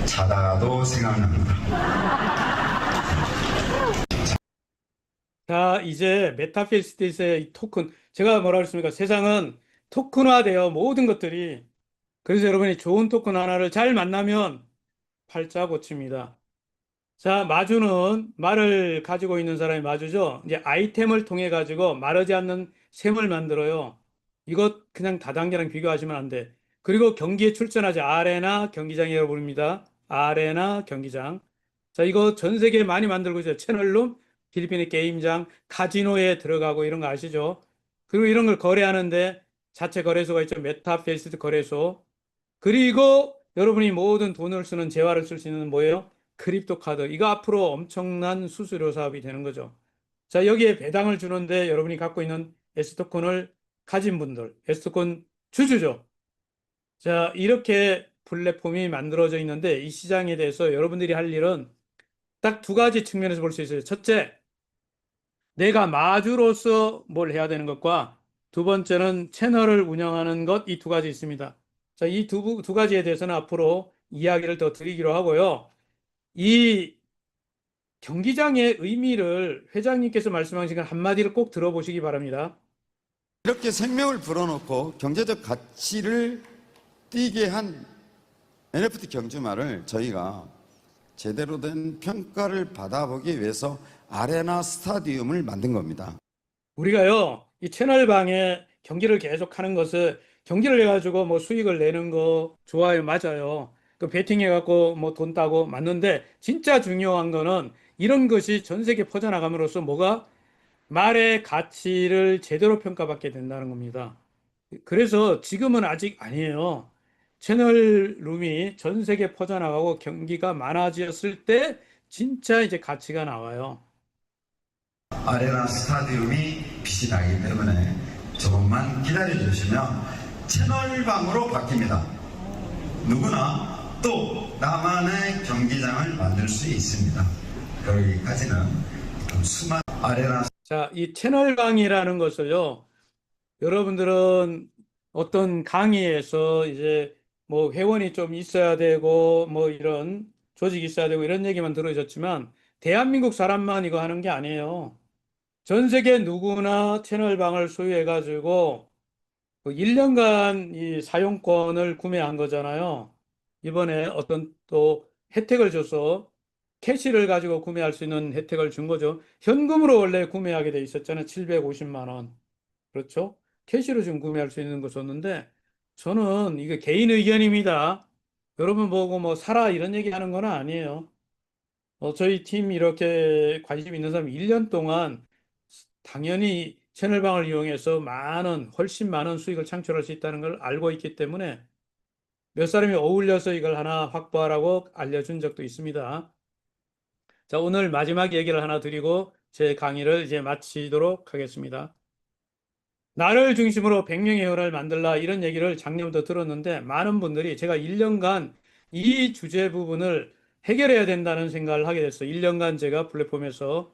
자다가도 생각납니다. 자, 이제 메타피스트의 이 토큰, 제가 뭐라 그랬습니까? 세상은 토큰화되어 모든 것들이. 그래서 여러분이 좋은 토큰 하나를 잘 만나면 팔자 고칩니다. 자, 마주는 말을 가지고 있는 사람이 마주죠. 이제 아이템을 통해 가지고 마르지 않는 샘을 만들어요. 이것 그냥 다단계랑 비교하시면 안 돼. 그리고 경기에 출전하지 아레나 경기장이라고 부릅니다. 아레나 경기장. 자, 이거 전 세계에 많이 만들고 있어요. 채널룸, 필리핀의 게임장, 카지노에 들어가고 이런 거 아시죠? 그리고 이런 걸 거래하는데 자체 거래소가 있죠. 메타페이스 거래소. 그리고 여러분이 모든 돈을 쓰는 재화를 쓸 수 있는 뭐예요? 크립토 카드. 이거 앞으로 엄청난 수수료 사업이 되는 거죠. 자, 여기에 배당을 주는데 여러분이 갖고 있는 S토큰을 가진 분들, S토큰 주주죠. 자, 이렇게 플랫폼이 만들어져 있는데 이 시장에 대해서 여러분들이 할 일은 딱 두 가지 측면에서 볼 수 있어요. 첫째, 내가 마주로서 뭘 해야 되는 것과 두 번째는 채널을 운영하는 것, 이 두 가지 있습니다. 자, 이 두 가지에 대해서는 앞으로 이야기를 더 드리기로 하고요. 이 경기장의 의미를 회장님께서 말씀하신 걸 한마디를 꼭 들어보시기 바랍니다. 이렇게 생명을 불어넣고 경제적 가치를 띄게 한 NFT 경주마를 저희가 제대로 된 평가를 받아보기 위해서 아레나 스타디움을 만든 겁니다. 우리가요, 이 채널방에 경기를 계속 하는 것을 경기를 해가지고 뭐 수익을 내는 거 좋아요, 맞아요. 그 베팅해갖고 뭐 돈 따고 맞는데 진짜 중요한 거는 이런 것이 전 세계 퍼져나감으로써 뭐가 말의 가치를 제대로 평가받게 된다는 겁니다. 그래서 지금은 아직 아니에요. 채널룸이 전 세계 퍼져나가고 경기가 많아졌을 때 진짜 이제 가치가 나와요. 아레나 스타디움이 빛이 나기 때문에 조금만 기다려 주시면 채널방으로 바뀝니다. 누구나 또 나만의 경기장을 만들 수 있습니다. 거기까지는 수많은 아레나. 자, 이 채널 강의라는 것을요, 여러분들은 어떤 강의에서 이제 뭐 회원이 좀 있어야 되고 뭐 이런 조직이 있어야 되고 이런 얘기만 들어졌지만 대한민국 사람만 이거 하는 게 아니에요. 전 세계 누구나 채널방을 소유해가지고 그 1년간 이 사용권을 구매한 거잖아요. 이번에 어떤 또 혜택을 줘서 캐시를 가지고 구매할 수 있는 혜택을 준 거죠. 현금으로 원래 구매하게 돼 있었잖아요. 750만 원. 그렇죠? 캐시로 지금 구매할 수 있는 거 줬는데 저는 이게 개인 의견입니다. 여러분 보고 뭐 사라 이런 얘기 하는 건 아니에요. 저희 팀 이렇게 관심 있는 사람 1년 동안 당연히 채널방을 이용해서 훨씬 많은 수익을 창출할 수 있다는 걸 알고 있기 때문에 몇 사람이 어울려서 이걸 하나 확보하라고 알려준 적도 있습니다. 자, 오늘 마지막 얘기를 하나 드리고 제 강의를 이제 마치도록 하겠습니다. 나를 중심으로 100명의 회원을 만들라 이런 얘기를 작년부터 들었는데 많은 분들이 제가 1년간 이 주제 부분을 해결해야 된다는 생각을 하게 됐어요. 1년간 제가 플랫폼에서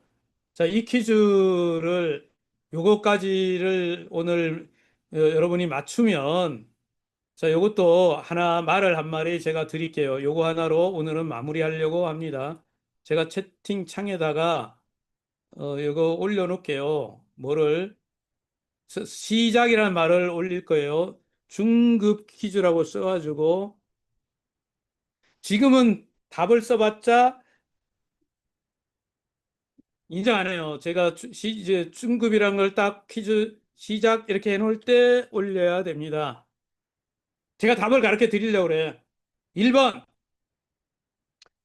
자, 이 퀴즈를 요거까지를 오늘 여러분이 맞추면 자, 요것도 하나 말을 한 마리 제가 드릴게요. 요거 하나로 오늘은 마무리하려고 합니다. 제가 채팅창에다가 요거 올려놓을게요. 시작이라는 말을 올릴 거예요. 중급 퀴즈라고 써가지고 지금은 답을 써봤자 인정 안 해요. 제가 이제 중급이란 걸 딱 퀴즈 시작 이렇게 해놓을 때 올려야 됩니다. 제가 답을 가르쳐 드리려고 그래. 1번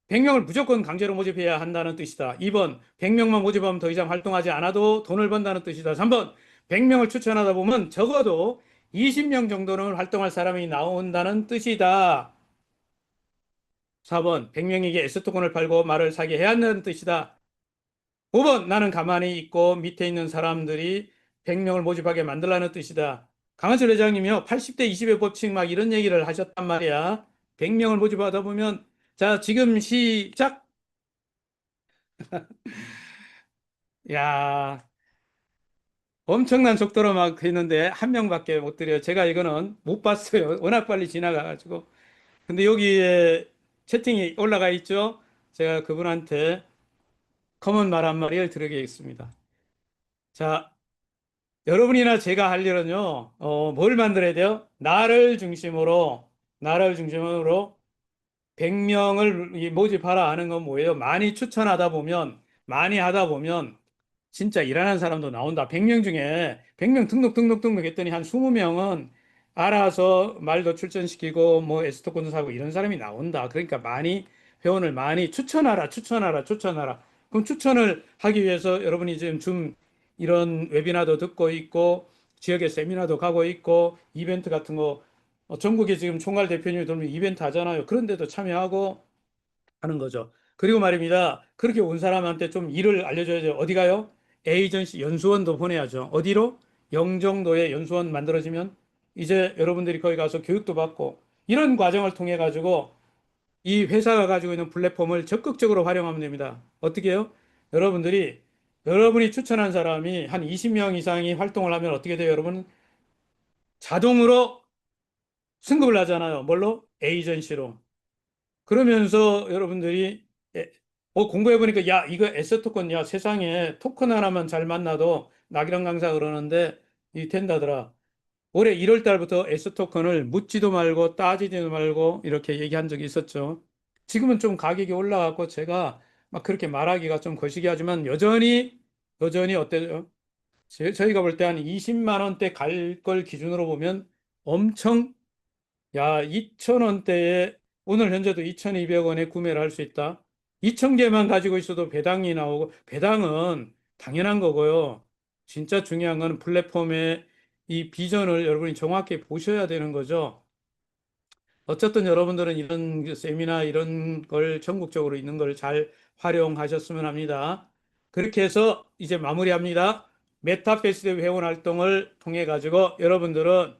100명을 무조건 강제로 모집해야 한다는 뜻이다. 2번 100명만 모집하면 더 이상 활동하지 않아도 돈을 번다는 뜻이다. 3번 100명을 추천하다 보면 적어도 20명 정도는 활동할 사람이 나온다는 뜻이다. 4번 100명에게 S토큰을 팔고 말을 사게 해야 한다는 뜻이다. 5번 나는 가만히 있고 밑에 있는 사람들이 100명을 모집하게 만들라는 뜻이다. 강한철 회장님이요 80대 20의 법칙 막 이런 얘기를 하셨단 말이야. 100명을 모집하다 보면 자 지금 시작. 야 엄청난 속도로 막 했는데 한 명밖에 못 드려요. 제가 이거는 못 봤어요. 워낙 빨리 지나가가지고. 근데 여기에 채팅이 올라가 있죠. 제가 그분한테 커먼 말 한 마리를 드리겠습니다. 자, 여러분이나 제가 할 일은요, 뭘 만들어야 돼요? 나를 중심으로 100명을 모집하라 하는 건 뭐예요? 많이 하다 보면 진짜 일하는 사람도 나온다. 100명 중에 100명 등록 했더니 한 20명은 알아서 말도 출전시키고 뭐 에스토콘도 사고 이런 사람이 나온다. 그러니까 회원을 많이 추천하라. 그럼 추천을 하기 위해서 여러분이 지금 좀 이런 웨비나도 듣고 있고 지역에 세미나도 가고 있고 이벤트 같은 거 전국에 지금 총괄 대표님이 돌면 이벤트 하잖아요. 그런데도 참여하고 하는 거죠. 그리고 말입니다. 그렇게 온 사람한테 좀 일을 알려줘야죠. 어디 가요? 에이전시 연수원도 보내야죠. 어디로? 영종도에 연수원 만들어지면 이제 여러분들이 거기 가서 교육도 받고 이런 과정을 통해 가지고 이 회사가 가지고 있는 플랫폼을 적극적으로 활용하면 됩니다. 어떻게 해요? 여러분이 추천한 사람이 한 20명 이상이 활동을 하면 어떻게 돼요? 여러분 자동으로 승급을 하잖아요. 뭘로? 에이전시로. 그러면서 여러분들이 공부해 보니까 야 이거 에세 토큰 야 세상에 토큰 하나만 잘 만나도 낙이랑 강사 그러는데 이 된다더라. 올해 1월 달부터 에세 토큰을 묻지도 말고 따지지도 말고 이렇게 얘기한 적이 있었죠. 지금은 좀 가격이 올라갔고 제가 막 그렇게 말하기가 좀 거시기하지만 여전히 어때요? 저희가 볼 때 한 20만 원대 갈 걸 기준으로 보면 엄청 야, 2,000원대에 오늘 현재도 2,200원에 구매를 할 수 있다. 2,000개만 가지고 있어도 배당이 나오고 배당은 당연한 거고요. 진짜 중요한 건 플랫폼의 이 비전을 여러분이 정확히 보셔야 되는 거죠. 어쨌든 여러분들은 이런 그 세미나 이런 걸 전국적으로 있는 걸 잘 활용하셨으면 합니다. 그렇게 해서 이제 마무리합니다. 메타페이스 회원 활동을 통해 가지고 여러분들은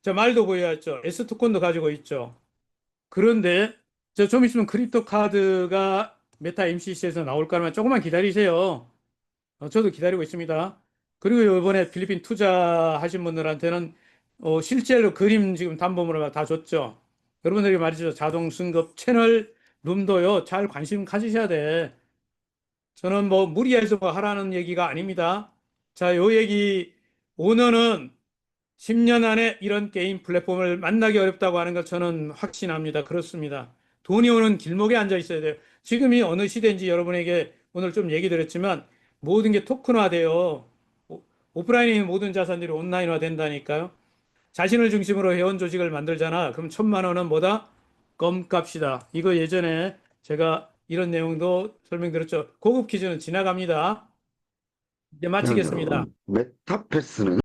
저 말도 보여야죠. S토큰도 가지고 있죠. 그런데 저 좀 있으면 크립토 카드가 메타 MCC에서 나올 거면 조금만 기다리세요. 저도 기다리고 있습니다. 그리고 이번에 필리핀 투자하신 분들한테는 실제로 그림 지금 담보물을 다 줬죠. 여러분들이 말이죠. 자동 승급 채널 룸도요. 잘 관심 가지셔야 돼. 저는 뭐 무리해서 뭐 하라는 얘기가 아닙니다. 자, 요 얘기 오늘은 10년 안에 이런 게임 플랫폼을 만나기 어렵다고 하는 것 저는 확신합니다. 그렇습니다. 돈이 오는 길목에 앉아 있어야 돼요. 지금이 어느 시대인지 여러분에게 오늘 좀 얘기 드렸지만 모든 게 토큰화돼요. 오프라인에 있는 모든 자산들이 온라인화 된다니까요. 자신을 중심으로 회원 조직을 만들잖아. 그럼 1,000만 원은 뭐다? 껌값이다. 이거 예전에 제가 이런 내용도 설명드렸죠. 고급 퀴즈는 지나갑니다. 이제 마치겠습니다. 메타패스는